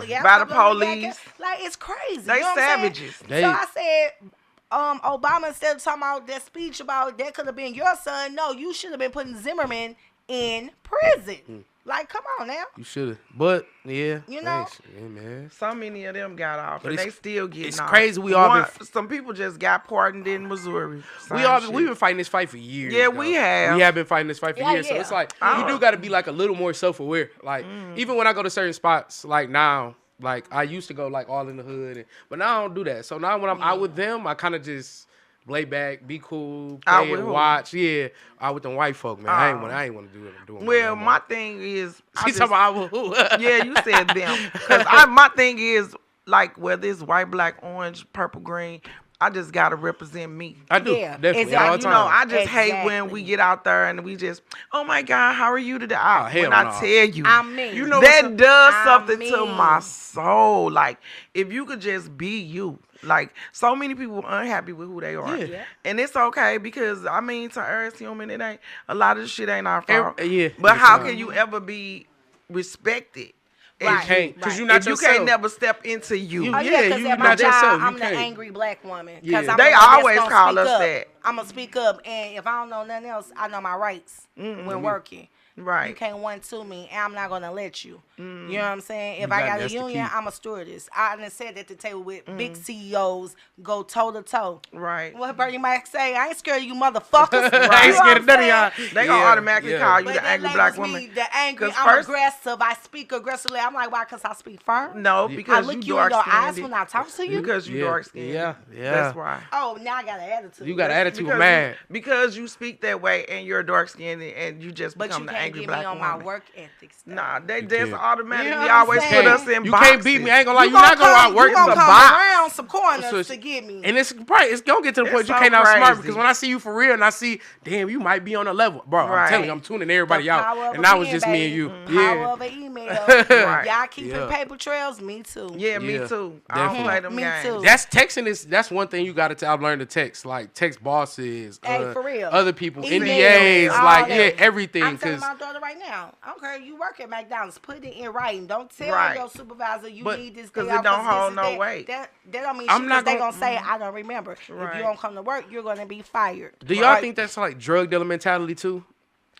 Yeah, by the a couple of them police. Like, it's crazy. They you know what I'm saying? savages. So I said, Obama, instead of talking about that speech about that could have been your son, no, you should have been putting Zimmerman in prison. Like, come on now. You should have. But, yeah. You know? Thanks. Yeah, man. So many of them got off, But and it's- they still getting it's off. crazy we all been- Some people just got pardoned in Missouri. We've been fighting this fight for years. Yeah, though. we have. We have been fighting this fight for years. So yeah. it's like, you do got to be like a little more self-aware. Like, even when I go to certain spots, like now, like I used to go like all in the hood, but now I don't do that. So now when I'm out with them, I kind of just lay back, be cool, Out play with and who? watch. Yeah, out with them white folk, man. I ain't want to do it. I'm doing Well, my thing is, I She's just- talking about who? yeah, you said them. Because my thing is, like, whether it's white, black, orange, purple, green, I just got to represent me. I do, Yeah, definitely. exactly. All You the know, time. I just hate when we get out there and we just, oh my God, how are you today? hell When I no. tell you, I'm mean. you know, that does I'm something to mean. my soul. Like, if you could just be you. Like, so many people are unhappy with who they are. Yeah. And it's okay because, I mean, to us human, it ain't, a lot of the shit ain't our fault. Yeah. But how can you ever be respected? You can't, because you're If not you yourself. can't never step into you. Oh, Yeah, because you at my not job, yourself. You I'm the can't. angry black woman. Yeah. I'm They the one that's always gonna call speak us up. that. I'm going to speak up. And if I don't know nothing else, I know my rights when working. Right. You can't one to me, and I'm not going to let you. You know what I'm saying? If You I got- got a that's the union, key. I'm a stewardess. I done said at the table with big CEOs, go toe-to-toe. Right. What Bernie might say, I ain't scared of you motherfuckers. I ain't scared of none of y'all. They gonna automatically call you But the that angry black labels woman. me the angry. 'Cause I'm first- aggressive. I speak aggressively. I'm like, why? Because I speak firm? No, I because look you you in dark your eyes skinned. when I talk to you? Because you Yeah. dark skinned. Yeah. That's why. Oh, now I got an attitude. You got an attitude, Because man. because you speak that way and you're dark skinned and you just But become you the can't angry get black me on woman. my work ethics. though. Nah, they You just can't. automatically You know what I'm always saying? put us in You boxes. can't beat me. I ain't gonna lie. You You're not gonna gonna come- outwork you gonna the come box. around some corners So to get me. And it's gonna get to the point It's you so can't outsmart me crazy. because when I see you for real and I see, damn, you might be on a level, bro. Right. I'm telling you, I'm tuning everybody The out, power of and a that was pen, just me and baby. you. Power Yeah. of an email. Right. Y'all keeping Yeah. paper trails? Me too. Yeah, me Yeah, too. I don't definitely. play them Me games. too. That's texting that's one thing you gotta tell. I've learned to text, like text bosses, Hey, for real. other people, Emails, NDAs, all like that. yeah, everything. I'm telling Cause my daughter right now. I don't care. You work at McDonald's. Put it in writing. Don't tell Right. your supervisor you But- need this 'cause day it off, don't 'cause this hold is no that. weight. That don't mean I'm shit, 'cause not they gonna- gonna say I don't remember. If Right. you don't come to work, you're gonna be fired. do y'all think that's like drug dealer mentality too?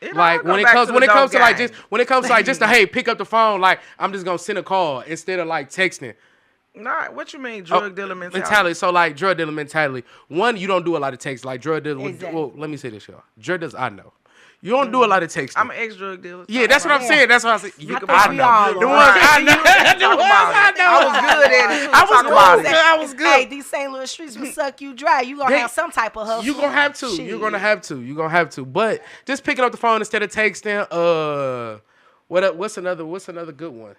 It all Like go when it back comes to when the it comes to dope like game. just to hey pick up the phone, like I'm just gonna send a call instead of like texting. Nah, what you mean drug dealer mentality? Mentality. So like drug dealer mentality. One, you don't do a lot of texts. Like drug dealer. Exactly. Well, let me say this, y'all. Drug dealers, I know. You don't do a lot of texting. I'm an ex-drug dealer. Yeah, that's what I'm saying. That's what I said. You, can I be know. all The on. ones I know. Talk The ones about I it. know. I was good at it. I was Talk cool. about it. I was good. Hey, these St. Louis streets will suck you dry. You gonna They- have some type of hustle. You gonna have to. Shit. You're gonna have to. You're gonna have to. But just picking up the phone instead of texting. What's another good one?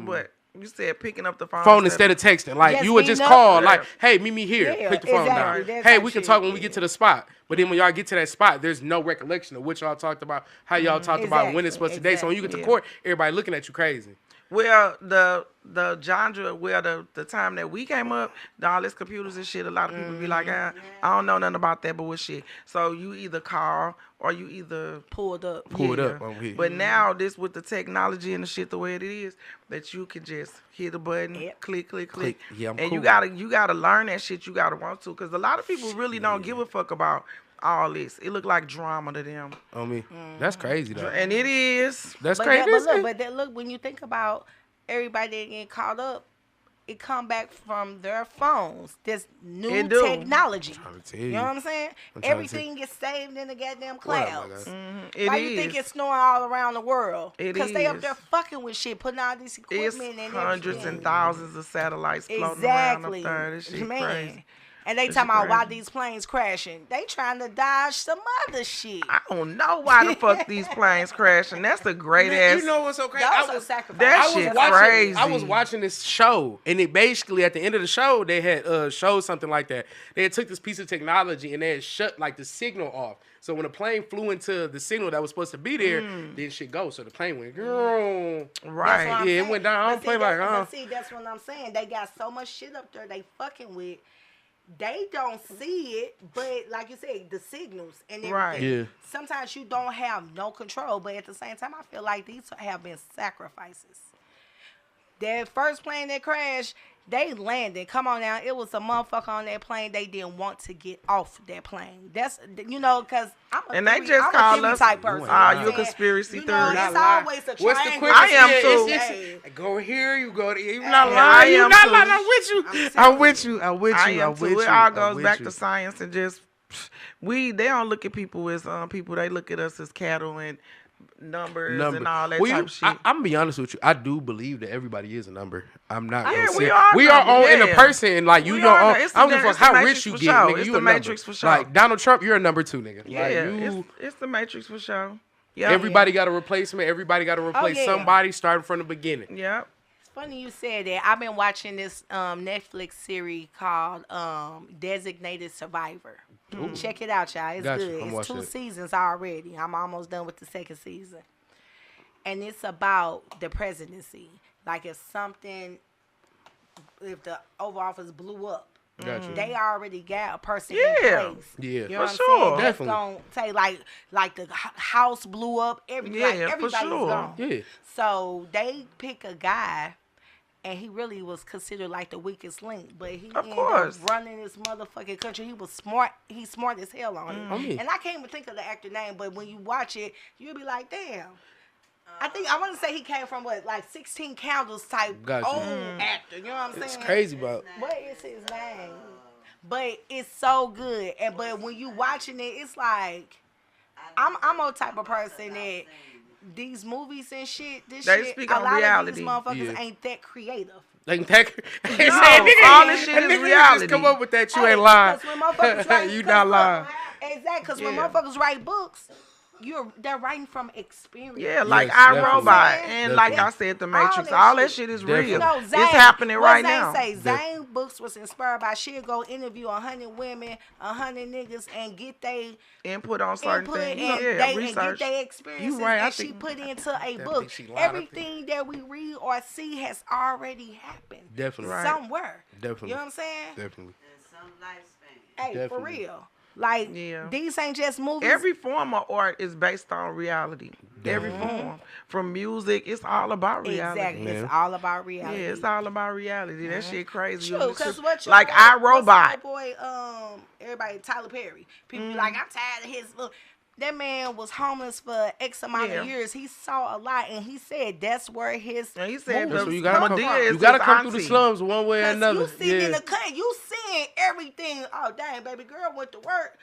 What? You said picking up the phone instead of texting. Like Just you would just meeting up. call, like, "Hey, meet me here." Yeah, Pick the phone exactly. down. That Hey, type we can shit, talk when we get to the spot. But then when y'all get to that spot, there's no recollection of what y'all talked about, how y'all talked about when it's supposed to be. So when you get to court, everybody looking at you crazy. Well, the genre, the time that we came up, all this computers and shit, a lot of people be like, I don't know nothing about that, but what shit. So you either call or you either pulled up. over here. But now this with the technology and the shit the way it is, that you can just hit a button, click. Yeah, I'm and cool. you gotta learn that shit. You gotta want to, because a lot of people really don't give a fuck about all this. It look like drama to them. On me, that's crazy though. And it is. That's But crazy. look, when you think about everybody that get caught up, it come back from their phones. This new technology. You know what I'm saying? Everything gets saved in the goddamn clouds. Why you think it's snowing all around the world? Because they up there fucking with shit, putting all this equipment and hundreds and thousands of satellites floating around up there. This shit crazy. And they talking about why these planes crashing. They trying to dodge some other shit. I don't know why the fuck these planes crashing. That's a great ass. You know what's so crazy? That shit crazy. I was watching this show, and it basically at the end of the show they had showed something like that. They had took this piece of technology and they had shut like the signal off. So when the plane flew into the signal that was supposed to be there, then shit go. So the plane went, right? Yeah, it went down. I don't play like, See, that's what I'm saying. They got so much shit up there they fucking with. They don't see it, but like you said, the signals and everything. Right. Yeah. Sometimes you don't have no control, but at the same time, I feel like these have been sacrifices. That first plane that crashed, they landed. Come on now, it was a motherfucker on that plane. They didn't want to get off that plane. That's because I'm a theory type person. You a conspiracy theorist? It's always a triangle. What's the quickest? I am too. Go here, you go there. You're not lying. You're not lying. I'm with you. I'm with you. I'm with you. I am too. It all goes back to science and just they don't look at people as people. They look at us as cattle and numbers and all that type of shit. I'm gonna be honest with you. I do believe that everybody is a number. I'm not. We are on in a person, and like you know. I don't give a fuck how rich you get, nigga. It's You the a Matrix number. for sure. Like Donald Trump, you're a number 2, nigga. Yeah, like it's the Matrix for sure. Yeah. Everybody got a replacement. Everybody got to replace somebody starting from the beginning. Yeah. It's funny you said that. I've been watching this Netflix series called Designated Survivor. Check it out, y'all. It's good. It's 2 seasons already. I'm almost done with the 2nd season. And it's about the presidency. Like if the Oval Office blew up, they already got a person in place. Yeah, you know for what I'm sure. saying? Definitely. That's gonna say like the house blew up. Everybody's for sure. gone. Yeah. So they pick a guy, and he really was considered like the weakest link. But he ended up running this motherfucking country. He was smart. He's smart as hell on it. And I can't even think of the actor name, but when you watch it, you'll be like, damn. I want to say he came from like 16 Candles type old actor. You know what I'm saying? It's crazy, but what is his name? But it's so good. But when you watching it, it's like I'm a type of person that these movies and shit, They shit, speak a on lot reality. of these motherfuckers ain't that creative. like that. All this shit is reality. Just come up with that. You ain't lying. You not lying. Exactly, because when motherfuckers write books, they're writing from experience. Yeah, like iRobot and like I said, The Matrix. All that shit is real. It's happening right now. Zane books was inspired by she'll go interview 100 women, 100 niggas, and get they input on certain things. And Research. get their experiences. You right. And she put into a book. Everything that we read or see has already happened. Definitely. Somewhere. Definitely. You know what I'm saying? Definitely. Some lifespan. Hey, Definitely. for real. Like, these ain't just movies. Every form of art is based on reality. Every form. From music, it's all about reality. Exactly. Yeah. It's all about reality. Yeah, it's all about reality. That shit crazy. True, because like iRobot. Boy, everybody, Tyler Perry. People be like, I'm tired of his look. That man was homeless for X amount of years. He saw a lot, and he said that's where his. And he said so you gotta come through the slums one way or another. You see in the cut, you seeing everything. Oh dang, baby girl went to work.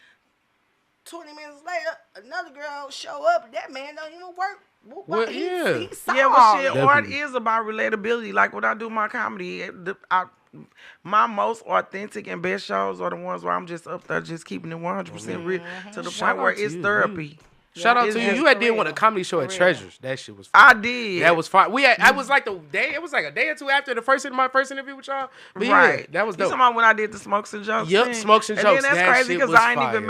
20 minutes later, another girl show up. That man don't even work. Well, he saw well, shit, art is about relatability. Like when I do my comedy, my most authentic and best shows are the ones where I'm just up there, just keeping it 100% real to the point where it's therapy. Shout out It's to you. just You had for did one real. a comedy show at For real. Treasures. That shit was I fun. did. That was fun. I was like the day. It was like a day or two after my first interview with y'all. But yeah, Right. that was You dope. talking about when I did the Smokes and Jokes Yup, thing? Smokes and And Jokes. then that's That crazy shit because was I didn't fire. even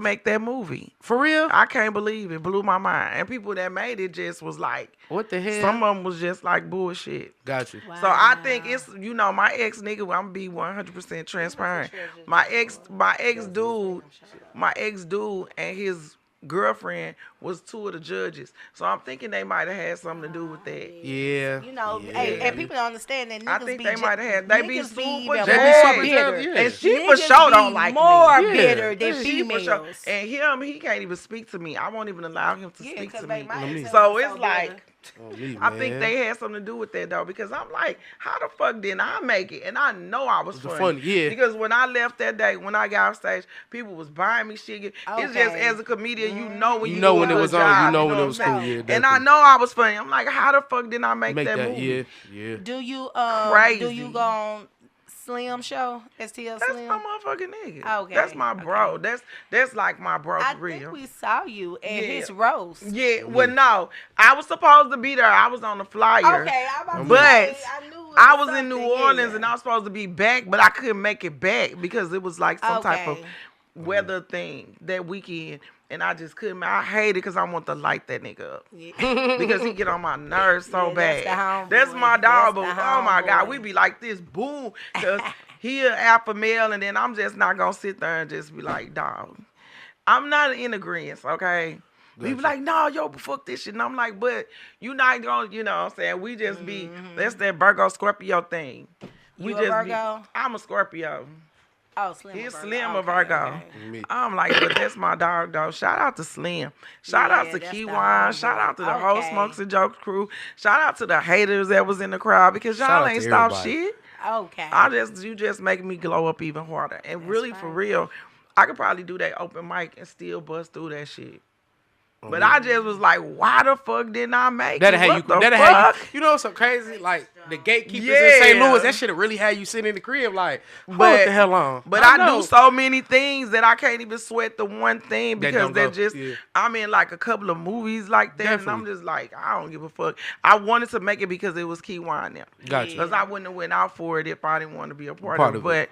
make that movie. For real? I can't believe it. Blew my mind. And people that made it just was like, What the hell? some of them was just like bullshit. Got you. So I think it's, my ex nigga, I'm gonna be 100% transparent. My ex dude and his girlfriend was two of the judges. So I'm thinking they might have had something to do with that. Yeah. Hey, and people don't understand that niggas I think be they might have had. They be niggas super even They be more super bitter. tough, yeah. And she Niggas for sure don't be like more me. bitter than She for females. sure. And him, he can't even speak to me. I won't even allow him to Yeah, speak 'cause to they me. might have So been it's so like, bitter. Oh, me, I man. think they had something to do with that though, because I'm like, how the fuck didn't I make it? And I know I was The funny. fun, yeah. Because when I left that day, when I got off stage, people was buying me shit. It's just Okay. as a comedian, you know when You you know do when a it good was on. job, You know when what it I'm was saying? cool. Yeah, And definitely. I know I was funny. I'm like, how the fuck didn't I make that movie? Yeah. Do you Crazy. do you go on Slim show? STL That's Slim? my motherfucking nigga. Okay, That's my bro. okay. That's like my bro I for real. think we saw you at Yeah. his roast. Yeah, well, no, I was supposed to be there. I was on the flyer. Okay, I'm about to But say, I knew it I was in something, New Orleans yeah. and I was supposed to be back, but I couldn't make it back because it was like some type of Okay. weather thing that weekend. And I just couldn't. I hate it because I want to light that nigga up. Yeah. Because he get on my nerves so Yeah, that's bad. the That's homeboy. my dog, That's but the oh my God, homeboy. we be like this, boom. Because he an alpha male, and then I'm just not going to sit there and just be like, dog. I'm not in agreement, okay? We be like, no, yo, fuck this shit. And I'm like, but you not going to, you know what I'm saying? We just be, that's that Virgo Scorpio thing. We You a Virgo? I'm a Scorpio. Oh, Slim. He's Virgo. Slim Okay, of Virgo. okay. Me. I'm like, but that's my dog, though. Shout out to Slim. Shout out Yeah, to that's Key the Wine. homeboy. Shout out to the whole Okay. Smokes and Jokes crew. Shout out to the haters that was in the crowd because Shout y'all out ain't to stop everybody. shit. Okay. You just make me glow up even harder. And really, for right. real, I could probably do that open mic and still bust through that shit. But I just was like, why the fuck didn't I make That'll it? have you. What the That'll have fuck? you. You know what's so crazy? Like the gatekeepers in Yeah. St. Louis. That shit'll really have you sitting in the crib like, hold But- the hell on. But I know. do so many things that I can't even sweat the one thing That because don't they're go. just, Yeah. I'm in like a couple of movies like that. And Definitely. I'm just like, I don't give a fuck. I wanted to make it because it was Key Wine now. Gotcha. Because I wouldn't have went out for it if I didn't want to be a part Part of it. of But it.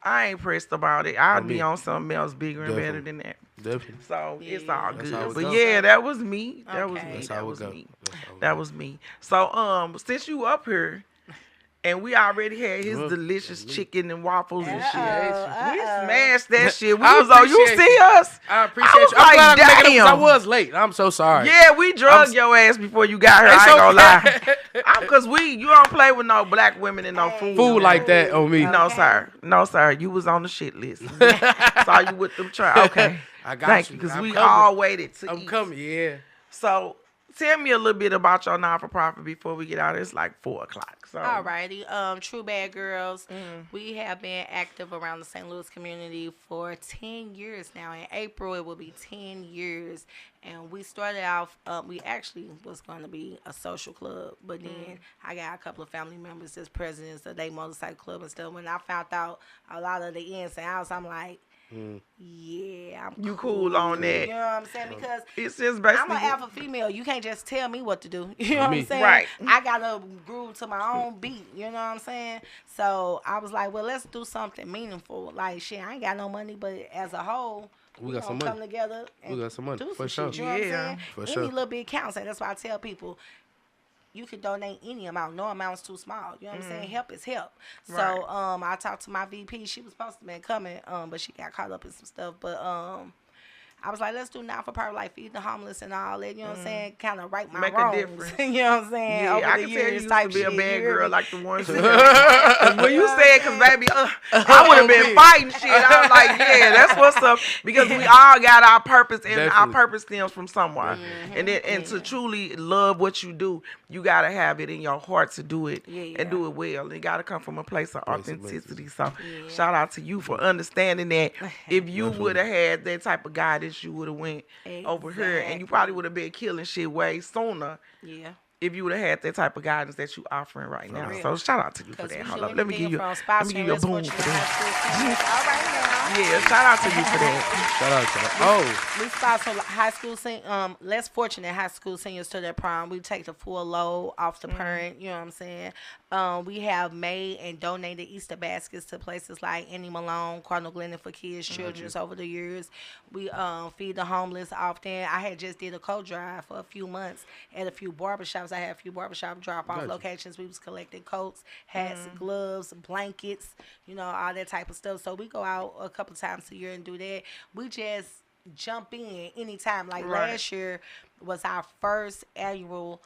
I ain't pressed about it. I'd be me. on something else bigger and better Definitely. than that. Definitely. So it's all That's good. how it But goes. yeah, that was me. That was Okay. me. That's That how it was go. me. That's how it That go. was me. So since you up here and we already had his Well, delicious chicken and waffles and shit. We Uh-oh. smashed that shit. We I was on. You appreciate see you. us? I appreciate was you. I'm like, glad I make it because I damn. was late. I'm so sorry. Yeah, we drugged I'm- your ass before you got here. It's I ain't gonna okay. lie. Cause you don't play with no black women and no food. Food like that on me. No, sir. No, sir. You was on the shit list. Saw you with them try. Okay. I got Thank you. you. Because I'm we coming. all waited to I'm eat. coming. Yeah. So tell me a little bit about your non-for-profit before we get out. It's like 4:00. So Alrighty. True Bad Girls. We have been active around the St. Louis community for 10 years now. In April, it will be 10 years. And we started off, we actually was going to be a social club. But then I got a couple of family members as presidents of their motorcycle club and stuff. When I found out a lot of the ins and outs, I'm like, yeah, I'm You cool on that. You know what I'm saying? Because it's just I'm basically an alpha female. You can't just tell me what to do. You know what Me. I'm saying? Right. I gotta groove to my own beat. You know what I'm saying? So I was like, well, let's do something meaningful. Like, shit, I ain't got no money, but as a whole, We got some gonna money. come together and We got some money, do for some sure. shit. You know what I'm Yeah, saying? for Any sure. little bit counts, and that's why I tell people, you could donate any amount. No amount's too small. You know what I'm saying? Help is help. Right. So I talked to my VP. She was supposed to be coming, but she got caught up in some stuff. But I was like, let's do now for part like feed the homeless and all that. You know what I'm saying? Kind of right my Make a wrongs. difference. You know what I'm saying? Yeah, Over I the can tell you years used type to be a shit, bad you hear girl me? like the one. When you said, because baby, I would have been fighting shit. I was like, yeah, that's what's up. Because we all got our purpose, and our Definitely. purpose stems from somewhere. And then, and to truly love what you do, you gotta have it in your heart to do it and do it well. It gotta come from a place of authenticity. So, shout out to you for understanding that. If you would have had that type of guidance, you would have went over here, and you probably would have been killing shit way sooner. Yeah. if you would have had that type of guidance that you offering right now. So shout out to you for that. Hold up, let me give you a boom for that. All right now. Yeah, shout out to you for that. Shout out to that. We sponsor high school less fortunate high school seniors to their prom. We take the full load off the parent. You know what I'm saying? We have made and donated Easter baskets to places like Annie Malone, Cardinal Glennon for Kids, Children's over the years. We feed the homeless often. I had just did a coat drive for a few months at a few barbershops. I had a few barbershop drop-off locations. We was collecting coats, hats, gloves, blankets, all that type of stuff. So we go out a couple times a year and do that. We just jump in anytime. Like last year was our first annual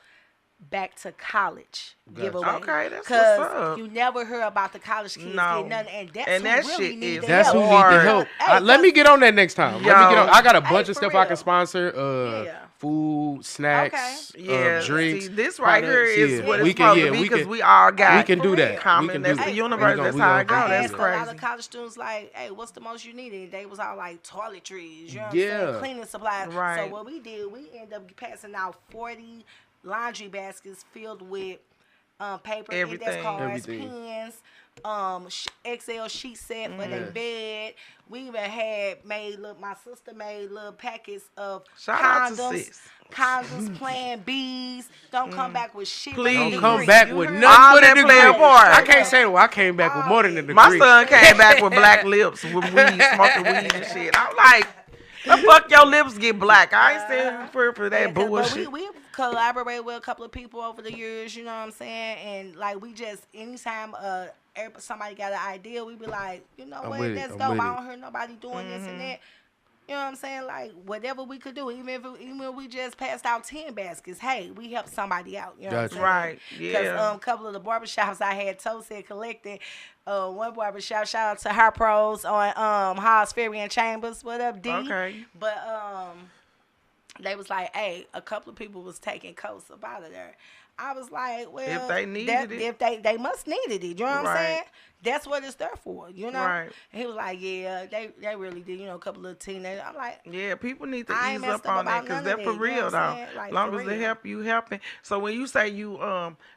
back to college giveaway. Okay, that's what's up. Because you never hear about the college kids getting nothing, and that who really shit need is the That's help. who need the help. Let me get on that next time. Let me get on. I got a bunch of stuff I can sponsor. Food, snacks, drinks. See, this right here is what it's can, supposed to be because we all got we can do that. Common. That's the universe. That's how it goes. That's crazy. A lot of college students like, hey, what's the most you needed? They was all like toiletries, you know what I'm saying? Cleaning supplies. Right. So what we did, we ended up passing out 40 laundry baskets filled with paper, index cards, pens, XL sheet set for their bed. We even my sister made little packets of condoms, Plan B's. Don't come back with shit. Please don't come back with nothing but a degree. I can't say I came back with more than a degree. My son came back with black lips, with weed, smoking weed and shit. I'm like, the fuck your lips get black? I ain't standing for that bullshit. We collaborate with a couple of people over the years, you know what I'm saying? And like we just anytime somebody got an idea, we be like, you know what, let's go. I don't hear nobody doing this and that. You know what I'm saying? Like whatever we could do, even if we just passed out 10 baskets, hey, we helped somebody out. You know what I'm saying? Right. Yeah. Because a couple of the barbershops I had said collecting. One barbershop, shout out to High Pros on Haas Ferry and Chambers. What up, D? Okay. But they was like, hey, a couple of people was taking coats up out of there. I was like, well, if they needed it, if they must needed it. You know what I'm saying? That's what it's there for, you know. Right. And he was like, yeah, they really did. A couple of teenagers. I'm like, yeah, people need to ease up on that because they're for real though. Like, long as they help you, helping. So when you say you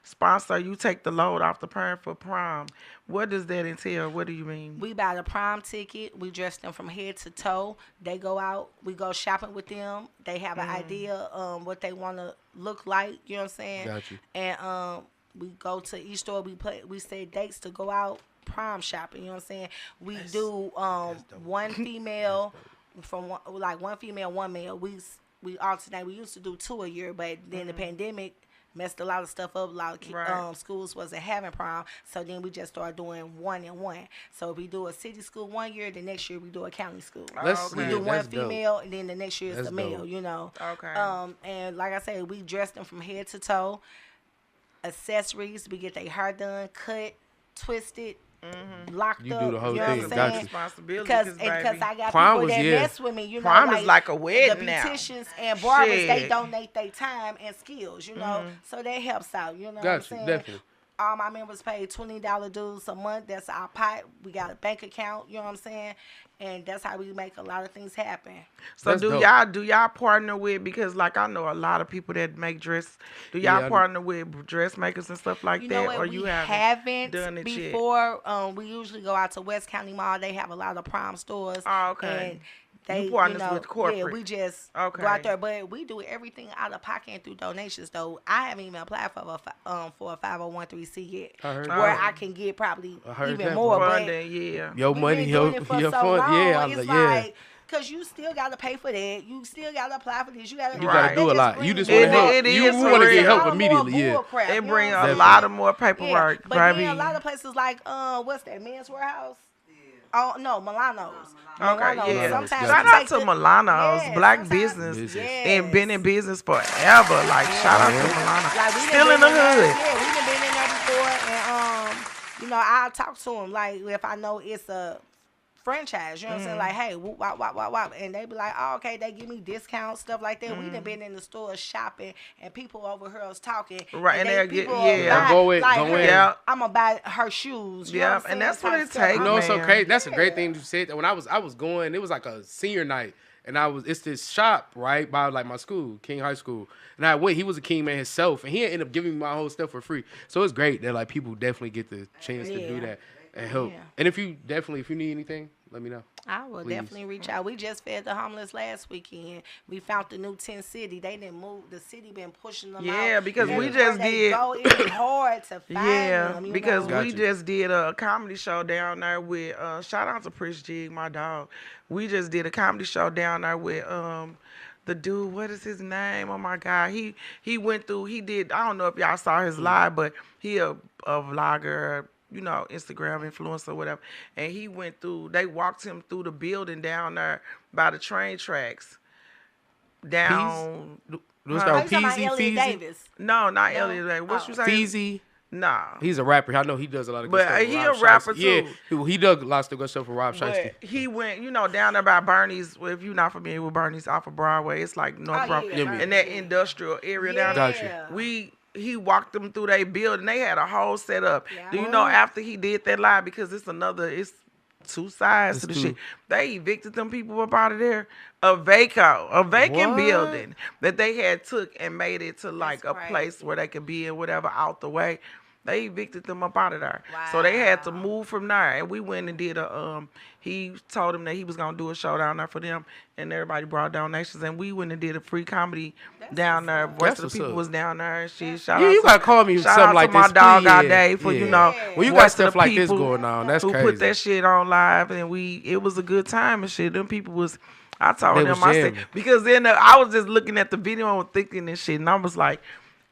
sponsor, you take the load off the parent for prom. What does that entail? What do you mean? We buy the prom ticket. We dress them from head to toe. They go out. We go shopping with them. They have an idea what they want to look like. You know what I'm saying? Got you. And we go to each store. We set dates to go out prom shopping. You know what I'm saying? We do one female from one female, one male. We alternate. We used to do 2 a year, but then the pandemic messed a lot of stuff up. A lot of schools wasn't having prom, so then we just started doing 1 and 1. So if we do a city school 1 year, the next year we do a county school. We do one female, and then the next year is the male. Dope. You know. Okay. And like I said, we dress them from head to toe. Accessories, we get their hair done, cut, twisted. Locked up. You do the whole thing. Got you. Because I got prom people that mess with me. You know, prom is like a wedding the now. beauticians and barbers, they donate their time and skills. You know, so that helps out. You know what I'm saying? Definitely. All my members pay $20 dues a month. That's our pot. We got a bank account. You know what I'm saying? And that's how we make a lot of things happen. So that's do y'all partner with, because like I know a lot of people that make dress. Do y'all partner with dressmakers and stuff like that? What? Or you haven't done it before? We usually go out to West County Mall. They have a lot of prom stores. Oh, okay. And they, partners with corporate. Yeah, we just go out there, but we do everything out of pocket and through donations. Though I haven't even applied for a 501(c)(3) yet, I can get probably even more. But your money, your fun, like, cause you still gotta pay for that. You still gotta apply for this. You gotta do a lot. You just want to help. You want to get help immediately. It brings a lot of more paperwork. But then a lot of places like what's that, Men's Warehouse? Oh no, Milano's. Okay, yeah. Sometimes shout out to Milano's, black business, and been in business forever. Like shout out to Milano. Like, still in the hood. Yeah, we've been in there before, and I'll talk to them like if I know it's a franchise, you know what I'm saying? Like, hey, whoop, wop, wop, wop, wop. And they be like, oh, okay, they give me discounts, stuff like that. We done been in the store shopping, and people over here is talking. Right, and they'll get, go in. I'm going to buy her shoes. Yeah, and that's what it takes, You know, it's okay. That's a great thing you said. When I was going, it was like a senior night. And it's this shop right by like my school, King High School. And I went. He was a king man himself, and he ended up giving me my whole stuff for free. So it's great that like people definitely get the chance to do that and help. Yeah. And if you need anything, let me know. I will definitely reach out. We just fed the homeless last weekend. We found the new 10 city. They didn't move. The city been pushing them out. Yeah, because we just did. It's hard to find them. Because we just did a comedy show down there with. Shout out to Prince Jig, my dog. We just did a comedy show down there with the dude. What is his name? Oh my God, he went through. He did. I don't know if y'all saw his live, but he a vlogger. You know, Instagram influencer, whatever. And he went through, they walked him through the building down there by the train tracks. Down. Elliot Davis. No, not Elliot Davis. What you say? Feezy. Nah. He's a rapper. I know he does a lot of good stuff. But he a rapper too. Yeah, he does a lot of good stuff for Rob Shiesty. But he went, down there by Bernie's. Well, if you're not familiar with Bernie's off of Broadway, it's like North Broadway. In that industrial area down there. Gotcha. He walked them through their building. They had a whole setup. Yeah. Do you know after he did that live, because it's two sides to the shit. They evicted them people up out of there. A vacant building that they had took and made it to like a place where they could be and whatever out the way. They evicted them up out of there. Wow. So they had to move from there. And we went and did he told them that he was going to do a show down there for them. And everybody brought donations. And we went and did a free comedy down there. Voice of the People was down there and shit. Shout out you got to call me something like this. Shout out to my dog, Dave, for, when you got stuff like this going on, that's crazy. Who put that shit on live. And it was a good time and shit. Them people was, I told them, I said, because then I was just looking at the video and thinking this shit. And I was like,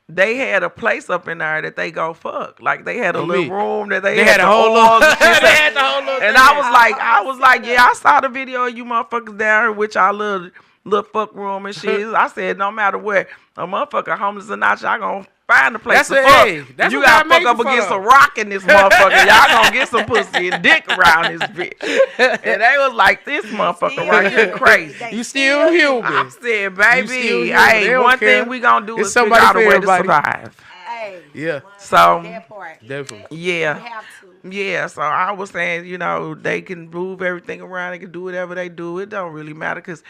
they had a place up in there that they go fuck. Like they had a little room that they had the whole little and I was like, yeah, I saw the video of you motherfuckers down here with y'all little fuck room and shit. I said, no matter what, a motherfucker homeless or not, y'all gonna find a place to fuck. You gotta fuck up against a rock in this motherfucker. Y'all gonna get some pussy and dick around this bitch. And they was like, this motherfucker right here crazy. You still human. I said, baby, hey, one thing we gonna do is figure out a way to survive. Yeah. So, definitely. Yeah. Yeah, so I was saying, they can move everything around. They can do whatever they do. It don't really matter because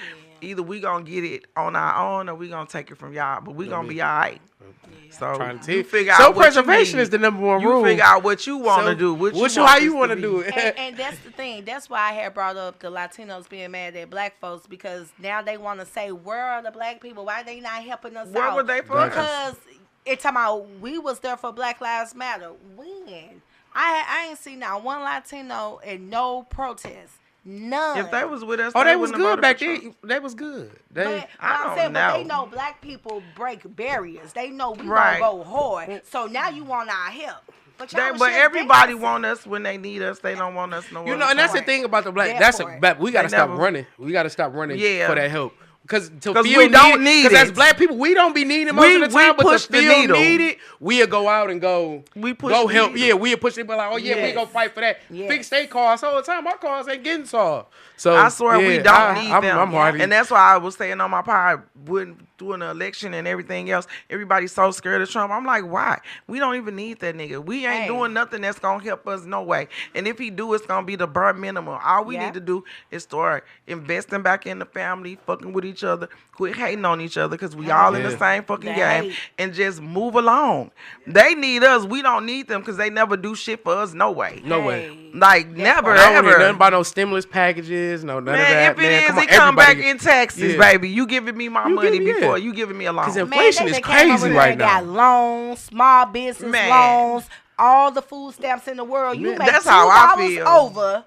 either we gonna get it on our own or we gonna take it from y'all. But we gonna be all right. So you figure out self-preservation is the number one rule. You figure out what you want to do. How you want to do it. And that's the thing. That's why I had brought up the Latinos being mad at black folks, because now they want to say, where are the black people? Why they not helping us out? Where were they for? Because it's talking about we was there for Black Lives Matter. When? I ain't seen not one Latino in no protest. None. If they was with us, they was good back then. They was good. But they know black people break barriers. They know we gonna go hard. So now you want our help. But everybody want us when they need us. They don't want us no more. And that's the thing about the black. We gotta stop running. We gotta stop running for that help. Because we don't need it. Because as black people, we don't be needing most of the time. But to feel needed, we'll go out and go help. Yeah, we'll push it. But like, we gonna fight for that. Fix their cars all the time. Our cars ain't getting solved. So I swear we don't need them. I'm hardly. And that's why I was saying on my pod, during the election and everything else, everybody's so scared of Trump. I'm like, why? We don't even need that nigga. We ain't doing nothing that's gonna help us no way. And if he do, it's gonna be the bare minimum. All we need to do is start investing back in the family, fucking with each other, quit hating on each other, because we all in the same fucking game, and just move along. They need us. We don't need them because they never do shit for us no way. No way. Like, never, ever. Don't nothing about no stimulus packages, none of that. If it come back in taxes, baby. You giving me my money before you giving me a loan. Because inflation is crazy right now. Got loans, small business loans, all the food stamps in the world. You make that's how I feel. Over.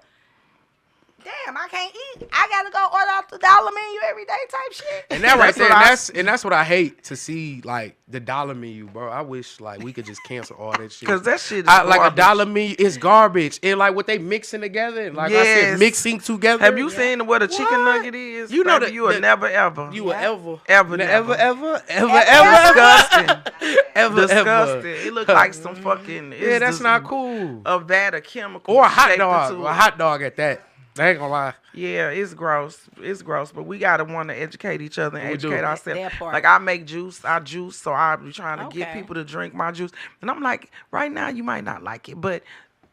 Damn, I can't eat. I gotta go order off the dollar menu every day type shit. And that right there, and that's what I hate to see, like the dollar menu, bro. I wish like we could just cancel all that shit. Because that shit is like a dollar menu is garbage. And like what they mixing together, like I said, mixing together. Have you seen what a chicken nugget is? You know that you will never ever. You will ever disgusting. It look like some fucking that's not cool. A vat of chemicals. Or a hot dog at that. I ain't gonna lie. Yeah, it's gross. It's gross. But we gotta want to educate each other and educate ourselves. Like I make juice, I juice, so I be trying to get people to drink my juice. And I'm like, right now you might not like it, but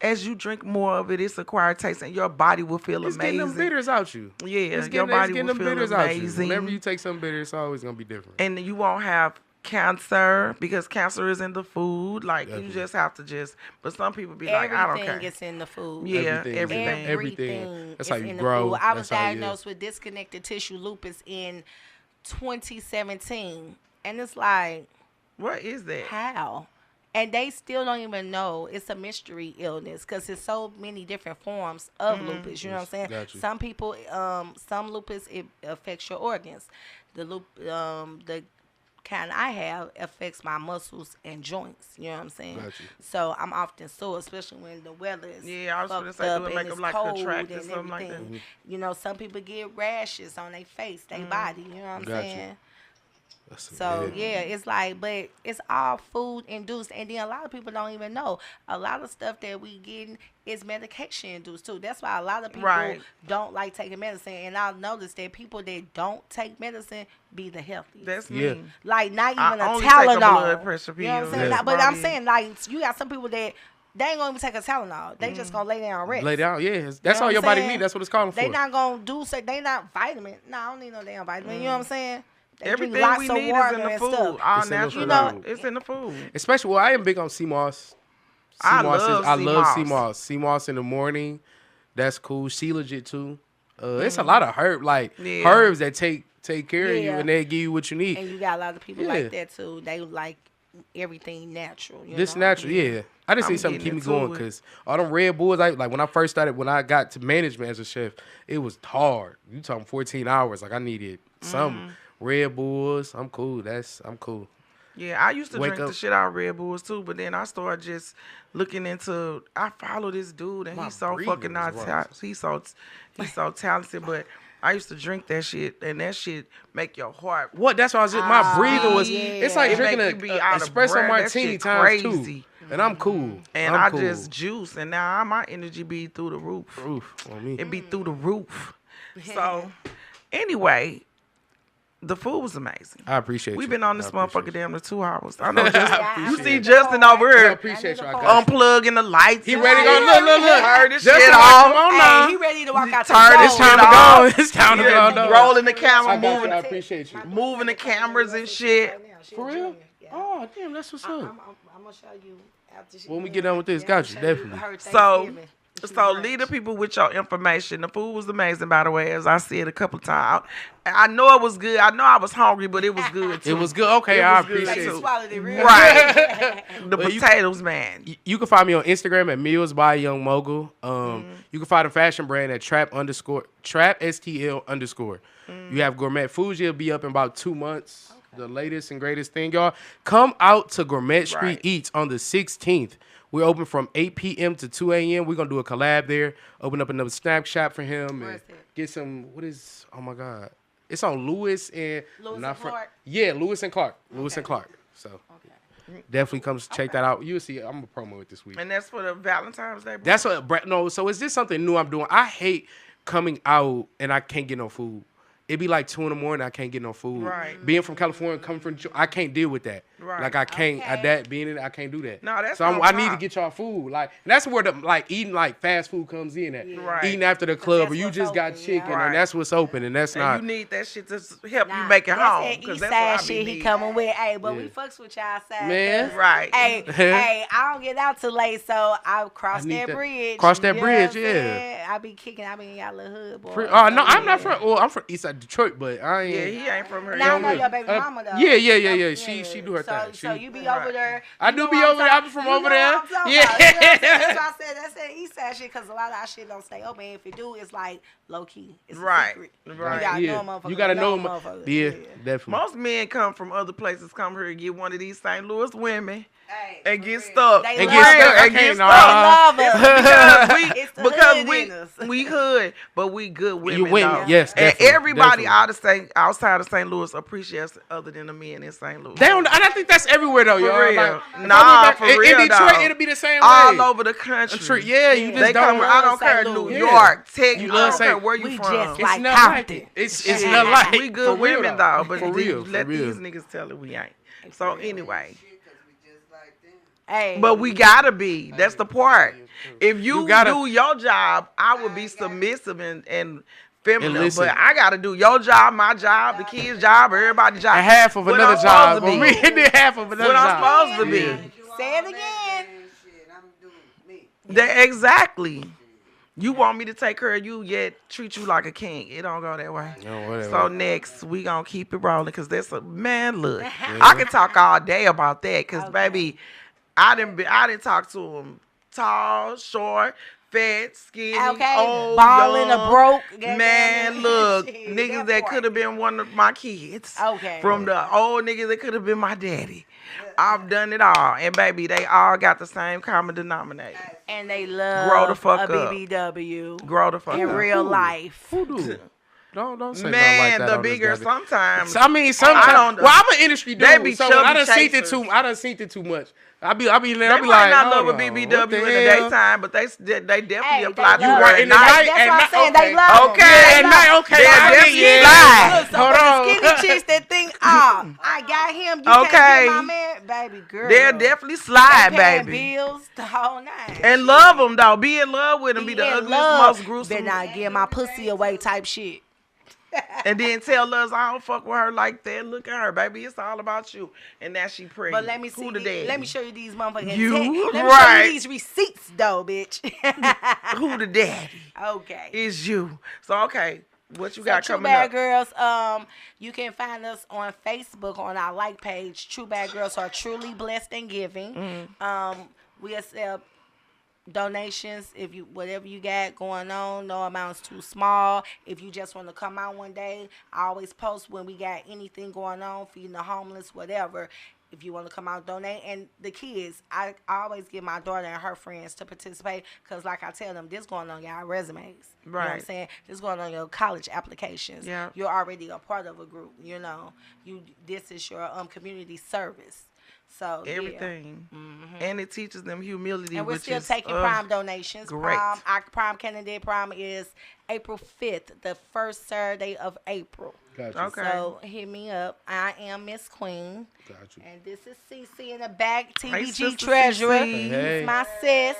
as you drink more of it, it's acquired taste, and your body will feel It's amazing. getting them bitters out you. Yeah, your body will feel amazing. Whenever you take some bitter, it's always gonna be different. And you won't have cancer because cancer is in the food. Like you just have to but some people be like, I don't care. Everything is in the food. Yeah, everything. That's how you in grow. The food. I was That's how diagnosed with disconnected tissue lupus in 2017, and it's like, what is that? How? And they still don't even know. It's a mystery illness because there's so many different forms of lupus. You know what I'm saying? Gotcha. Some people, some lupus, it affects your organs. The kind I have affects my muscles and joints. You know what I'm saying? Gotcha. So I'm often sore, especially when the weather is I was gonna say, do it make them like contract or something like that. You know, some people get rashes on their face, their body. You know what I'm saying? So yeah, it's like, but it's all food induced, and then a lot of people don't even know a lot of stuff that we getting is medication induced too. That's why a lot of people don't like taking medicine, and I've noticed that people that don't take medicine be the healthiest. That's me. Like not even I a only Tylenol. take a blood pressure pill. You know what I'm saying? But I'm saying, like, you got some people that they ain't gonna even take a Tylenol. They just gonna lay down and rest. Lay down, yeah. That's all your body needs. That's what it's calling for. They not gonna do so. They not vitamin. No, I don't need no damn vitamin. You know what I'm saying? Everything we need is in the food. All natural. It's in the food. Especially, well, I am big on sea moss. I love sea moss. Sea moss in the morning. That's cool. She legit too. It's a lot of herbs that take care of you and they give you what you need. And you got a lot of people like that too. They like everything natural. This natural, I just need something to keep me going because all them Red Bulls, like when I first started, when I got to management as a chef, it was hard. You talking 14 hours. Like I needed some Red Bulls. I'm cool. I'm cool. Yeah, I used to drink the shit out of Red Bulls too, but then I started just looking into. I follow this dude, and he's so fucking he's so talented. But I used to drink that shit, and that shit make your heart. What? That's why I was just my breathing was. It's like drinking an espresso martini times 2, and I'm cool. And I just juice, and now my energy be through the roof. On me. It be through the roof. So, anyway. The food was amazing. I appreciate We've you. been on this motherfucker damn near 2 hours. I know you see Justin over here. I appreciate you. Unplugging the lights. He ready to go. Look. Turn this shit off. Come on now. He ready to walk out the door. It's time to go. It's time to go. Rolling the camera, moving. I appreciate you. Moving the cameras and shit. For real? Oh, damn, that's what's up. I'm gonna show you after when we get done with this. Got you, definitely. So leave the people with your information. The food was amazing, by the way, as I said a couple times. I know it was good. I know I was hungry, but it was good too. It was good. Okay, I appreciate it. Swallowed it real right. The potatoes, man. You can find me on Instagram at Meals by Young Mogle. You can find a fashion brand at Trap STL_. You have gourmet foods. You'll be up in about 2 months. The latest and greatest thing, y'all. Come out to Gourmet Street Eats on the 16th. We're open from 8 p.m. to 2 a.m. We're going to do a collab there. Open up another snack shop for him. And get some, oh my God. It's on Lewis and Clark? Yeah, Lewis and Clark. Lewis and Clark. So definitely come check that out. You'll see, I'm going to promo it this week. And that's for the Valentine's Day? That's what, no, so is this something new I'm doing? I hate coming out and I can't get no food. It'd be like 2 in the morning. I can't get no food. Right. Being from California, coming from, I can't deal with that. Right. Like I can't, being in it, I can't do that. No, that's so I need to get y'all food. Like and that's where the eating like fast food comes in at. Right. Eating after the club, or you just got chicken, and that's what's open, and that's not. You need that shit to help you make it home. That's that east side shit he coming with. Hey, but we fucks with y'all side. Man. Right. Hey, I don't get out till late, so I cross that bridge. Cross that bridge, yeah. I be kicking. I be in y'all little hood, boy. Oh no, I'm not from. Well, I'm from East Side Detroit, but I ain't. Yeah, he ain't from her. Now I know your baby mama though. Yeah. She do her thing. So you be over there. I do be over there. I'm from over there. Yeah. That's why I said that's that east side shit, because a lot of our shit don't stay open. If it do, it's like low key. It's a secret. Right. You gotta know them. Yeah, definitely. Most men come from other places, come here and get one of these St. Louis women. And get stuck. They love us. Because we hood, but we good women. You win, yes. And everybody outside of St. Louis appreciates other than the men in St. Louis. They don't, and I think that's everywhere though, y'all. For real. Like, for real. In Detroit, it'll be the same way. All over the country. Yeah, you just don't. I don't care. New York, Texas. I don't care where you from. Just like Compton. It's not like we good women though, but let real. these niggas tell it we ain't. So anyway. Hey. But we gotta be. That's the part. if you do your job, I would be submissive and feminine. But I gotta do your job, my job, the kids' job, everybody's job. And half of another job. Me and then half of another job. What I'm supposed to be. Say it again. Exactly. You want me to take care of you, yet treat you like a king. It don't go that way. No, so next, we gonna keep it rolling because that's a man. Look, I can talk all day about that because baby, I didn't talk to him. Tall, short, fat, skinny, old, ballin' young, or broke. Man, look, niggas that could have been one of my kids. From the old niggas that could have been my daddy. I've done it all, and baby, they all got the same common denominator. And they love grow the fuck a up. BBW. Grow the fuck in up. real life. Who do? Don't say man, like that the bigger sometimes. I mean, sometimes. Well, I'm an industry dude, they be so I done seen it too. I done seen it too much. I be like, not love a BBW in the daytime, but they definitely apply to you right in the night. That's what I'm saying. Okay. They love okay, at night. Okay, they definitely lie. Hold on. Skinny chicks that think, I got him. You can't get my man, baby girl. They'll definitely slide, paying baby. Bills the whole night. And love them though. Be in love with them. Be the ugliest, most gruesome. Better not give my pussy away type shit. And then tell us I don't fuck with her like that. Look at her, baby. It's all about you. And now she pregnant. But let me see. Let me show you these motherfuckers. Let you me show you these receipts, though, bitch. Who the daddy? Okay. Is you. So okay, what you got True coming Bad up? Girls. You can find us on Facebook on our like page. True Bad Girls are truly blessed and giving. We accept donations if you whatever you got going on. No amount's too small. If you just want to come out one day, I always post when we got anything going on, feeding the homeless, whatever. If you want to come out, donate. And the kids, I always get my daughter and her friends to participate because, like I tell them, this going on y'all resumes. Right. You know what I'm saying? This going on your college applications. Yeah. You're already a part of a group. You know, this is your community service. So everything, yeah. And it teaches them humility. And we're which still is, taking prime donations. Great. Our prime candidate prime is April 5th, the first Saturday of April. Gotcha. Okay. So hit me up. I am Miss Queen. Gotcha. And this is CC in the back, TBG Sister Treasurer. CC. It's my sis.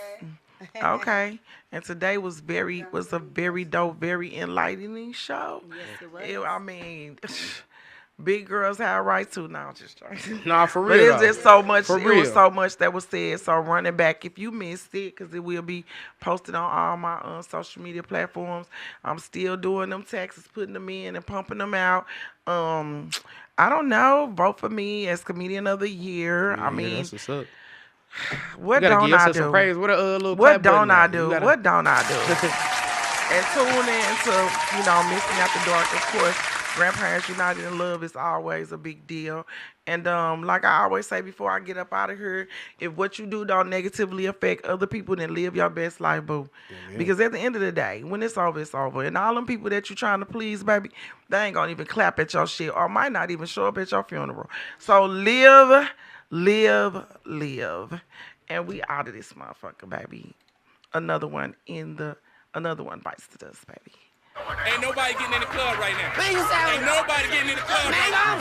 Okay. And today was a very dope, very enlightening show. Yes, it was. I mean, big girls have right to. No, I'm just trying. Nah, for real. But it's just so much. For it real. was so much that was said. So running back, if you missed it, because it will be posted on all my social media platforms. I'm still doing them taxes, putting them in and pumping them out. I don't know. Vote for me as Comedian of the Year. Yeah, I mean, that's what's up. what don't I do? Praise. What a little what clap don't button I now. do? Gotta... What don't I do? And tune in to, MizzMe After Dark. Of course, Grandparents United in Love is always a big deal. And like I always say before I get up out of here, if what you do don't negatively affect other people, then live your best life, boo. Yeah. Because at the end of the day, when it's over, it's over. And all them people that you trying to please, baby, they ain't going to even clap at your shit or might not even show up at your funeral. So live. And we out of this motherfucker, baby. Another one bites the dust, baby. Ain't nobody getting in the club right now. Ain't nobody getting in the club right now.